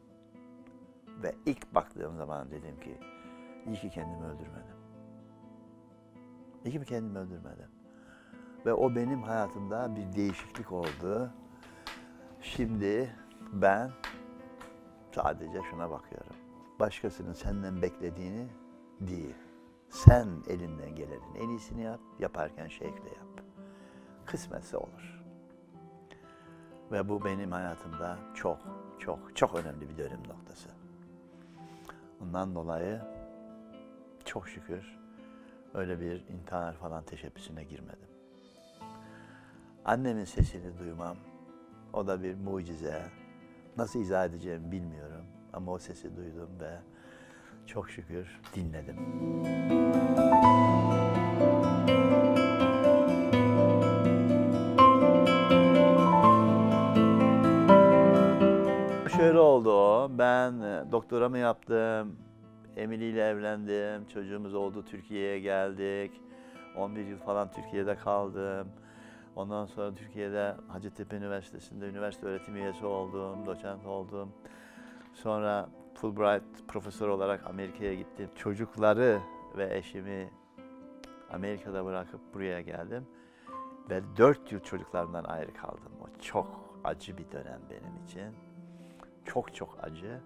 Ve ilk baktığım zaman dedim ki, iyi ki kendimi öldürmedim. İyi ki kendimi öldürmedim. Ve o benim hayatımda bir değişiklik oldu. Şimdi ben sadece şuna bakıyorum. Başkasının senden beklediğini değil. Sen elinden gelenin en iyisini yap, yaparken şevkle yap. Kısmetse olur. Ve bu benim hayatımda çok önemli bir dönüm noktası. Ondan dolayı çok şükür öyle bir intihar falan teşebbüsüne girmedim. Annemin sesini duymam, o da bir mucize. Nasıl izah edeceğimi bilmiyorum ama o sesi duydum ve çok şükür dinledim. Şöyle oldu o, ben doktoramı yaptım, Emily ile evlendim, çocuğumuz oldu, Türkiye'ye geldik. 11 yıl falan Türkiye'de kaldım. Ondan sonra Türkiye'de Hacettepe Üniversitesi'nde üniversite öğretim üyesi oldum, doçent oldum. Sonra Fulbright profesör olarak Amerika'ya gittim. Çocukları ve eşimi Amerika'da bırakıp buraya geldim. Ve 4 yıl çocuklarımdan ayrı kaldım. O çok acı bir dönem benim için. Çok çok acı.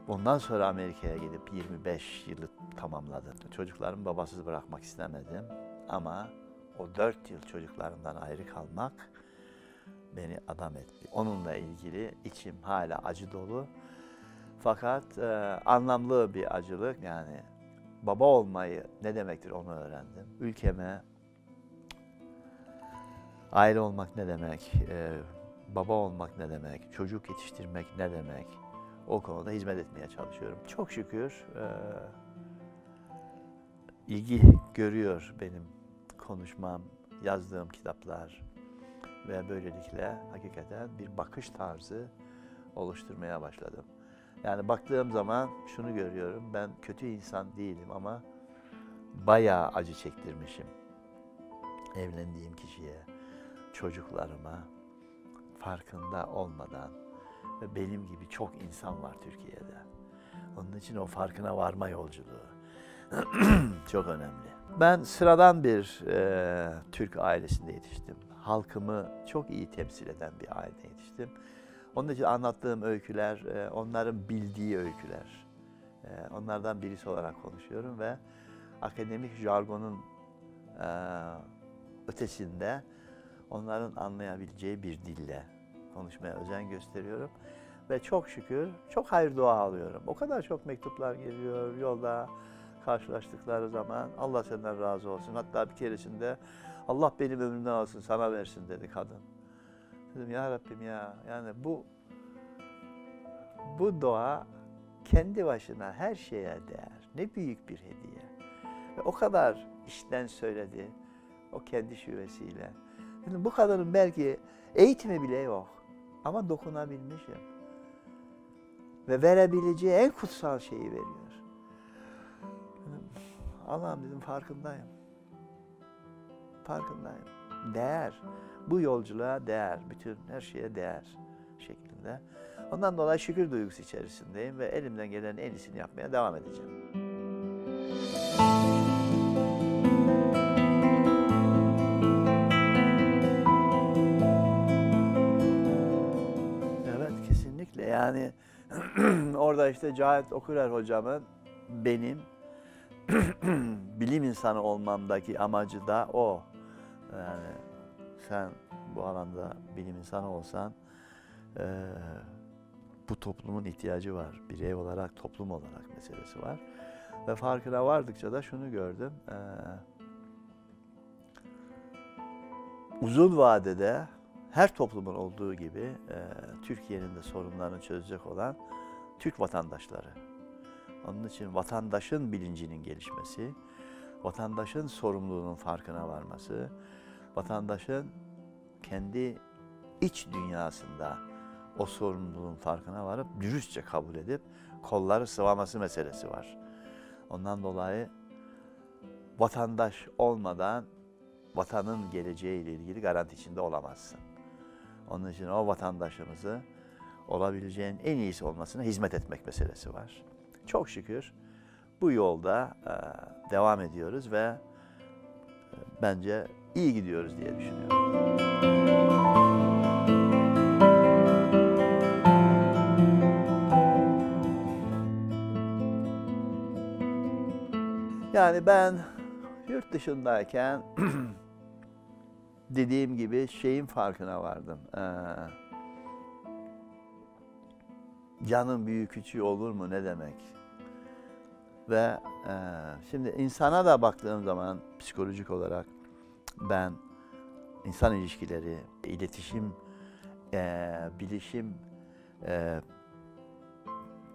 Bundan sonra Amerika'ya gidip 25 yılı tamamladım. Çocuklarımı babasız bırakmak istemedim. Ama o 4 yıl çocuklarımdan ayrı kalmak beni adam etti. Onunla ilgili içim hala acı dolu. Fakat anlamlı bir acılık, yani baba olmayı ne demektir onu öğrendim. Ülkeme, aile olmak ne demek, baba olmak ne demek, çocuk yetiştirmek ne demek, o konuda hizmet etmeye çalışıyorum. Çok şükür ilgi görüyor benim konuşmam, yazdığım kitaplar ve böylelikle hakikaten bir bakış tarzı oluşturmaya başladım. Yani baktığım zaman şunu görüyorum, ben kötü insan değilim ama bayağı acı çektirmişim. Evlendiğim kişiye, çocuklarıma farkında olmadan ve benim gibi çok insan var Türkiye'de. Onun için o farkına varma yolculuğu çok önemli. Ben sıradan bir Türk ailesinde yetiştim. Halkımı çok iyi temsil eden bir ailede yetiştim. Onun için anlattığım öyküler, onların bildiği öyküler. Onlardan birisi olarak konuşuyorum ve akademik jargonun ötesinde onların anlayabileceği bir dille konuşmaya özen gösteriyorum. Ve çok şükür çok hayır dua alıyorum. O kadar çok mektuplar geliyor yolda karşılaştıkları zaman. Allah senden razı olsun. Hatta bir keresinde Allah benim ömrümden alsın sana versin dedi kadın. Dedim ya Rabbim ya, yani bu dua kendi başına her şeye değer. Ne büyük bir hediye. Ve o kadar işten söyledi o kendi şivesiyle. Dedim, bu kadının belki eğitimi bile yok ama dokunabilmişim. Ve verebileceği en kutsal şeyi veriyor. Allah'ım dedim, farkındayım. Farkındayım. Değer. Bu yolculuğa değer. Bütün her şeye değer şeklinde. Ondan dolayı şükür duygusu içerisindeyim ve elimden gelen en iyisini yapmaya devam edeceğim. Evet, kesinlikle. Yani orada işte Cahit Okurer hocamın benim bilim insanı olmamdaki amacı da o. Yani sen bu alanda bilim insanı olsan bu toplumun ihtiyacı var. Birey olarak, toplum olarak meselesi var. Ve farkına vardıkça da şunu gördüm. Uzun vadede her toplumun olduğu gibi Türkiye'nin de sorunlarını çözecek olan Türk vatandaşları. Onun için vatandaşın bilincinin gelişmesi, vatandaşın sorumluluğunun farkına varması, vatandaşın kendi iç dünyasında o sorumluluğun farkına varıp dürüstçe kabul edip kolları sıvaması meselesi var. Ondan dolayı vatandaş olmadan vatanın geleceğiyle ilgili garanti içinde olamazsın. Onun için o vatandaşımızı olabileceğin en iyisi olmasına hizmet etmek meselesi var. Çok şükür bu yolda devam ediyoruz ve bence iyi gidiyoruz diye düşünüyorum. Yani ben yurt dışındayken dediğim gibi şeyin farkına vardım. Canın büyük küçüğü olur mu ne demek? Ve şimdi insana da baktığım zaman psikolojik olarak ben insan ilişkileri, iletişim, bilişim,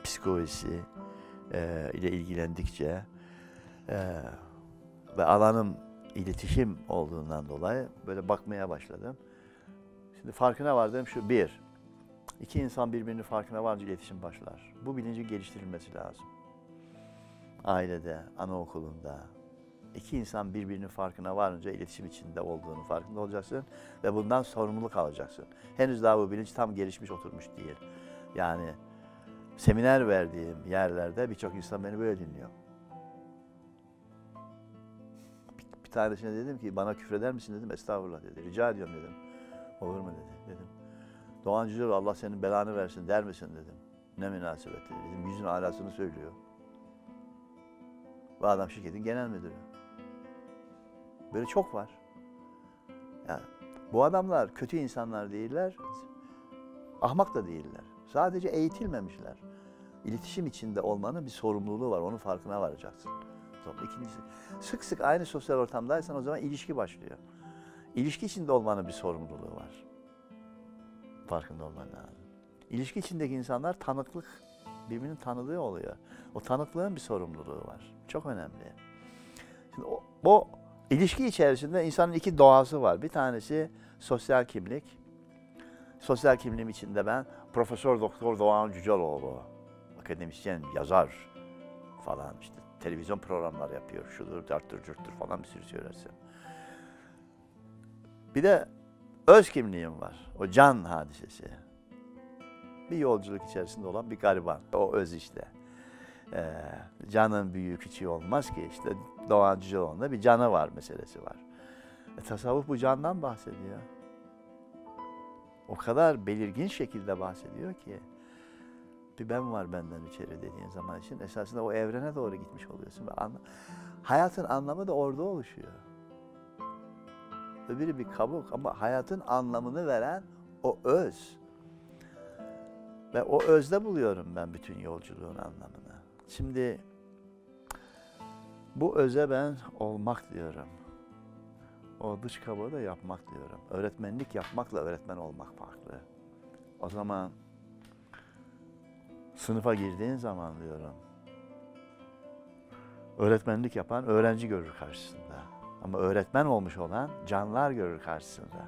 psikolojisi ile ilgilendikçe ve alanım iletişim olduğundan dolayı böyle bakmaya başladım. Şimdi farkına vardığım şu: bir, iki insan birbirinin farkına varınca iletişim başlar. Bu bilincin geliştirilmesi lazım. Ailede, anaokulunda. İki insan birbirinin farkına varınca iletişim içinde olduğunu farkında olacaksın ve bundan sorumluluk alacaksın. Henüz daha bu bilinç tam gelişmiş, oturmuş değil. Yani seminer verdiğim yerlerde birçok insan beni böyle dinliyor. Bir tanesine dedim ki, bana küfreder misin dedim. Estağfurullah dedi. Rica ediyorum dedim. Olur mu dedi. Dedim. Doğan Cüceloğlu, Allah senin belanı versin der misin dedim. Ne münasebet dedi. Dedim, yüzün alasını söylüyor. Bu adam şirketin genel müdürü. Böyle çok var. Yani bu adamlar kötü insanlar değiller, ahmak da değiller. Sadece eğitilmemişler. İletişim içinde olmanın bir sorumluluğu var, onun farkına varacaksın. İkincisi, sık sık aynı sosyal ortamdaysan o zaman ilişki başlıyor. İlişki içinde olmanın bir sorumluluğu var. Farkında olman lazım. İlişki içindeki insanlar tanıklık, birbirinin tanıdığı oluyor. O tanıklığın bir sorumluluğu var. Çok önemli. Şimdi o ilişki içerisinde insanın iki doğası var. Bir tanesi sosyal kimlik. Sosyal kimliğim içinde ben Profesör Doktor Doğan Cüceloğlu, akademisyen, yazar falan, işte televizyon programlar yapıyor, şudur, darttır, cürttür falan bir sürü söylersin. Bir de öz kimliğim var, o can hadisesi. Bir yolculuk içerisinde olan bir gariban, o öz işte. Canın büyüğü küçüğü olmaz ki, işte Doğan Cüceloğlu'nda bir canı var meselesi var. Tasavvuf bu candan bahsediyor. O kadar belirgin şekilde bahsediyor ki, bir ben var benden içeri dediğin zaman için esasında o evrene doğru gitmiş oluyorsun. Hayatın anlamı da orada oluşuyor. Öbürü bir kabuk ama hayatın anlamını veren o öz. Ve o özde buluyorum ben bütün yolculuğun anlamını. Şimdi bu öze ben olmak diyorum. O dış kabuğu da yapmak diyorum. Öğretmenlik yapmakla öğretmen olmak farklı. O zaman sınıfa girdiğin zaman diyorum, öğretmenlik yapan öğrenci görür karşısında. Ama öğretmen olmuş olan canlar görür karşısında.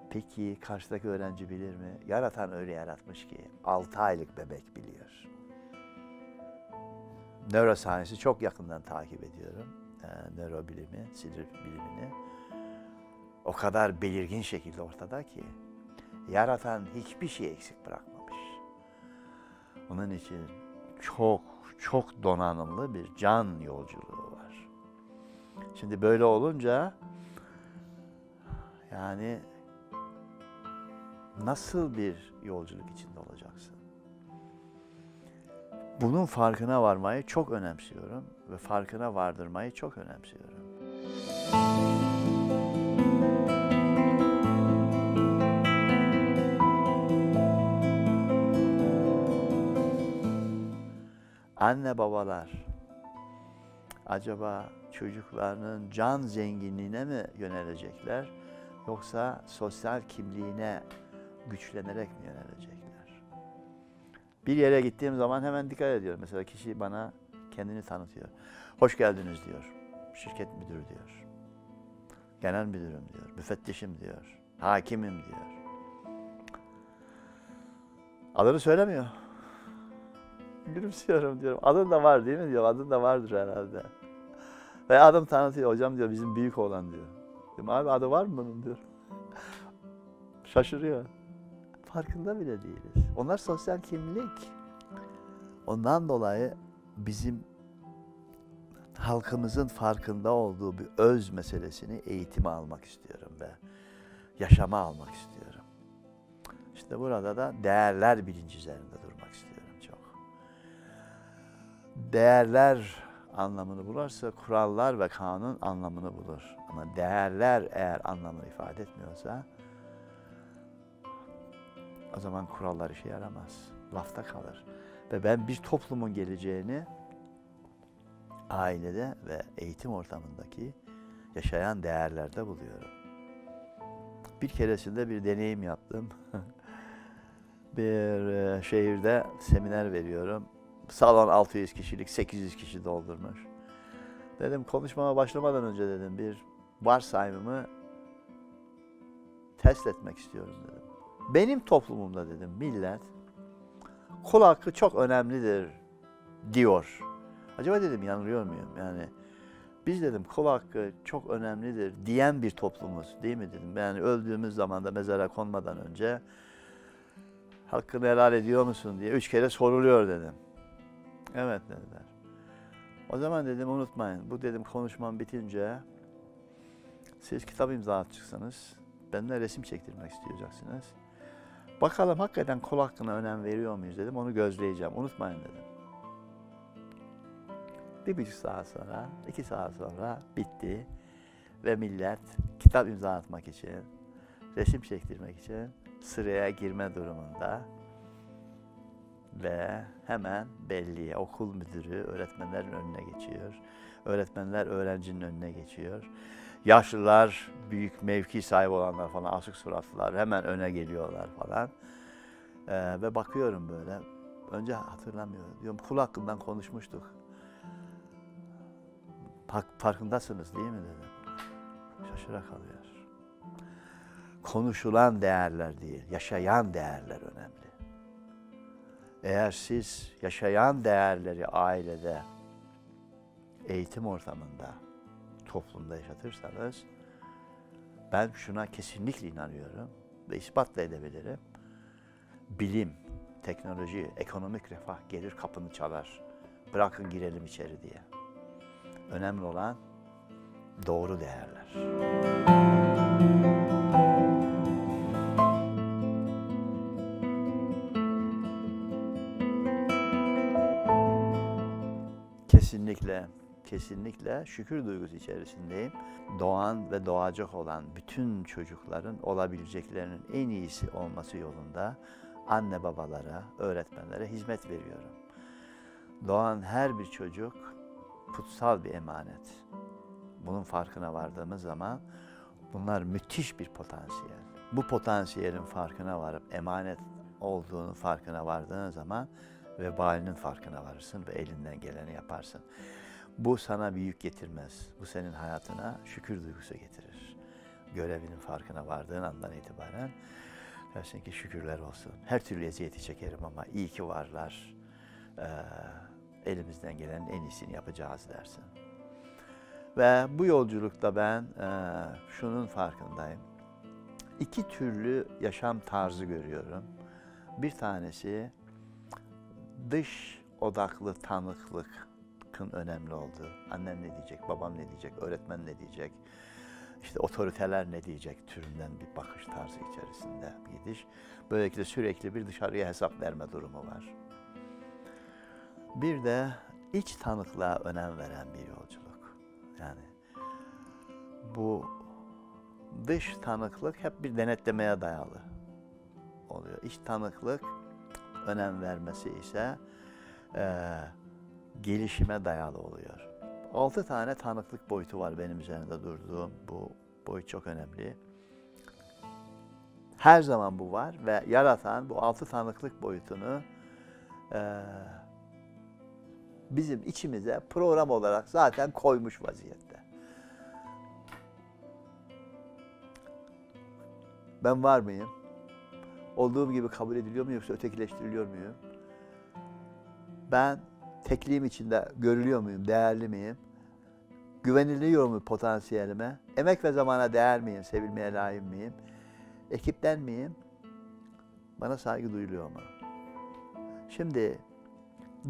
Peki karşıdaki öğrenci bilir mi? Yaratan öyle yaratmış ki 6 aylık bebek biliyor. Nöroscience'i çok yakından takip ediyorum. Nörobilimi, sinir bilimini. O kadar belirgin şekilde ortada ki yaratan hiçbir şey eksik bırakmamış. Onun için çok donanımlı bir can yolculuğu var. Şimdi böyle olunca yani nasıl bir yolculuk içinde olacaksın? Bunun farkına varmayı çok önemsiyorum ve farkına vardırmayı çok önemsiyorum. Anne babalar acaba çocuklarının can zenginliğine mi yönelecekler yoksa sosyal kimliğine güçlenerek mi yönelecekler? Bir yere gittiğim zaman hemen dikkat ediyorum. Mesela kişi bana kendini tanıtıyor. Hoş geldiniz diyor. Şirket müdürü diyor. Genel müdürüm diyor. Müfettişim diyor. Hakimim diyor. Adını söylemiyor. Gülümsüyorum diyorum. Adın da var değil mi diyor. Adın da vardır herhalde. Ve adım tanıtıyor. Hocam diyor bizim büyük oğlan diyor. Diyorum, abi adı var mı bunun diyor. Şaşırıyor. Farkında bile değiliz. Onlar sosyal kimlik. Ondan dolayı bizim halkımızın farkında olduğu bir öz meselesini eğitime almak istiyorum ve yaşama almak istiyorum. İşte burada da değerler bilinci üzerinde durmak istiyorum çok. Değerler anlamını bulursa kurallar ve kanun anlamını bulur. Ama değerler eğer anlamını ifade etmiyorsa o zaman kurallar işe yaramaz. Lafta kalır. Ve ben bir toplumun geleceğini ailede ve eğitim ortamındaki yaşayan değerlerde buluyorum. Bir keresinde bir deneyim yaptım. Bir şehirde seminer veriyorum. Salon 600 kişilik, 800 kişi doldurmuş. Dedim konuşmama başlamadan önce dedim bir varsayımımı test etmek istiyorum dedim. Benim toplumumda dedim millet kul hakkı çok önemlidir diyor. Acaba dedim yanılıyor muyum? Yani biz dedim kul hakkı çok önemlidir diyen bir toplumuz değil mi dedim. Yani öldüğümüz zaman da mezara konmadan önce hakkını helal ediyor musun diye 3 kere soruluyor dedim. Evet dediler. O zaman dedim unutmayın bu dedim konuşmam bitince siz kitap imzalayacaksınız. Benimle resim çektirmek isteyeceksiniz. Bakalım hakikaten kul hakkına önem veriyor muyuz dedim. Onu gözleyeceğim. Unutmayın dedim. 1,5 saat sonra, 2 saat sonra bitti. Ve millet kitap imzalatmak için, resim çektirmek için sıraya girme durumunda. Ve hemen belli okul müdürü öğretmenlerin önüne geçiyor. Öğretmenler öğrencinin önüne geçiyor. Yaşlılar, büyük mevki sahibi olanlar falan asık suratlılar hemen öne geliyorlar falan. Ve bakıyorum böyle. Önce hatırlamıyorum. Diyorum kul hakkından konuşmuştuk. Farkındasınız değil mi dedim. Şaşıra kalıyor. Konuşulan değerler değil, yaşayan değerler önemli. Eğer siz yaşayan değerleri ailede, eğitim ortamında, toplumda yaşatırsanız, ben şuna kesinlikle inanıyorum ve ispat da edebilirim. Bilim, teknoloji, ekonomik refah gelir kapını çalar. Bırakın girelim içeri diye. Önemli olan doğru değerler. Kesinlikle şükür duygusu içerisindeyim. Doğan ve doğacak olan bütün çocukların olabileceklerinin en iyisi olması yolunda anne babalara, öğretmenlere hizmet veriyorum. Doğan her bir çocuk kutsal bir emanet. Bunun farkına vardığımız zaman bunlar müthiş bir potansiyel. Bu potansiyelin farkına varıp emanet olduğunu farkına vardığın zaman vebalinin farkına varırsın ve elinden geleni yaparsın. Bu sana bir yük getirmez. Bu senin hayatına şükür duygusu getirir. Görevinin farkına vardığın andan itibaren dersin ki şükürler olsun. Her türlü eziyeti çekerim ama iyi ki varlar. Elimizden gelenin en iyisini yapacağız dersin. Ve bu yolculukta ben şunun farkındayım. 2 türlü yaşam tarzı görüyorum. Bir tanesi dış odaklı tanıklıkın önemli olduğu. Annem ne diyecek, babam ne diyecek, öğretmen ne diyecek, işte otoriteler ne diyecek türünden bir bakış tarzı içerisinde bir gidiş. Böylelikle sürekli bir dışarıya hesap verme durumu var. Bir de iç tanıklığa önem veren bir yolculuk. Yani bu dış tanıklık hep bir denetlemeye dayalı oluyor. İç tanıklık önem vermesi ise gelişime dayalı oluyor. 6 tane tanıklık boyutu var benim üzerinde durduğum. Bu boyut çok önemli. Her zaman bu var ve yaratan bu 6 tanıklık boyutunu bizim içimize program olarak zaten koymuş vaziyette. Ben var mıyım? Olduğum gibi kabul ediliyor muyum yoksa ötekileştiriliyor muyum? Ben tekliğim içinde görülüyor muyum, değerli miyim? Güveniliyor mu potansiyelime? Emek ve zamana değer miyim, sevilmeye layık mıyım? Ekipten miyim? Bana saygı duyuluyor mu? Şimdi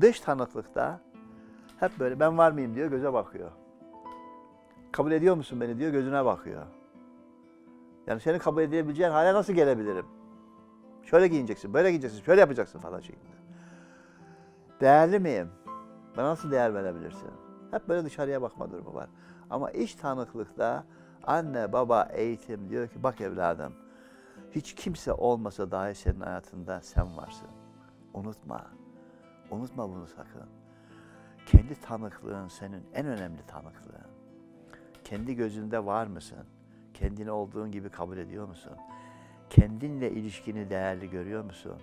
dış tanıklıkta hep böyle ben var mıyım diyor, göze bakıyor. Kabul ediyor musun beni diyor, gözüne bakıyor. Yani seni kabul edebileceğin hale nasıl gelebilirim? Şöyle giyineceksin, böyle giyineceksin, şöyle yapacaksın falan şeklinde. Değerli miyim? Bana nasıl değer verebilirsin? Hep böyle dışarıya bakma durumu var. Ama iç tanıklıkta anne, baba, eğitim diyor ki bak evladım, hiç kimse olmasa dahi senin hayatında sen varsın. Unutma. Unutma bunu sakın. Kendi kendi tanıklığın senin en önemli tanıklığın. Kendi gözünde var mısın? Kendini olduğun gibi kabul ediyor musun? Kendinle ilişkini değerli görüyor musun?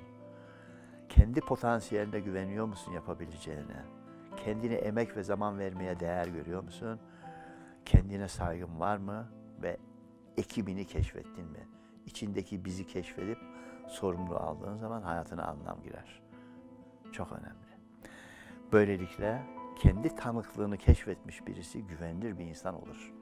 Kendi potansiyeline güveniyor musun yapabileceğine? Kendine emek ve zaman vermeye değer görüyor musun? Kendine saygın var mı? Ve ekibini keşfettin mi? İçindeki bizi keşfedip sorumluluğu aldığın zaman hayatına anlam girer. Çok önemli. Böylelikle kendi tanıklığını keşfetmiş birisi güvenilir bir insan olur.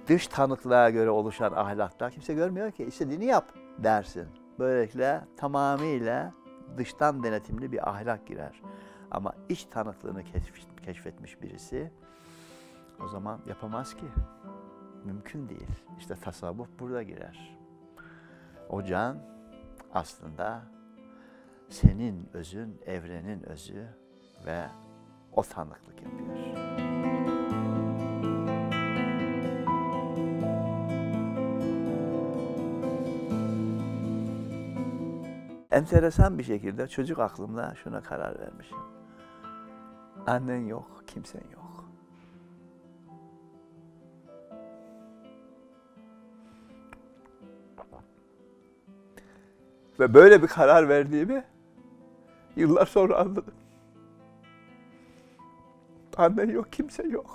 Dış tanıklığa göre oluşan ahlaklar kimse görmüyor ki, istediğini yap dersin. Böylelikle tamamıyla dıştan denetimli bir ahlak girer. Ama iç tanıklığını keşfetmiş birisi o zaman yapamaz ki. Mümkün değil. İşte tasavvuf burada girer. O can aslında senin özün, evrenin özü ve o tanıklık yapıyor. Enteresan bir şekilde çocuk aklımda şuna karar vermişim. Annen yok, kimsen yok. Ve böyle bir karar verdiğimi yıllar sonra anladım. Annen yok, kimse yok.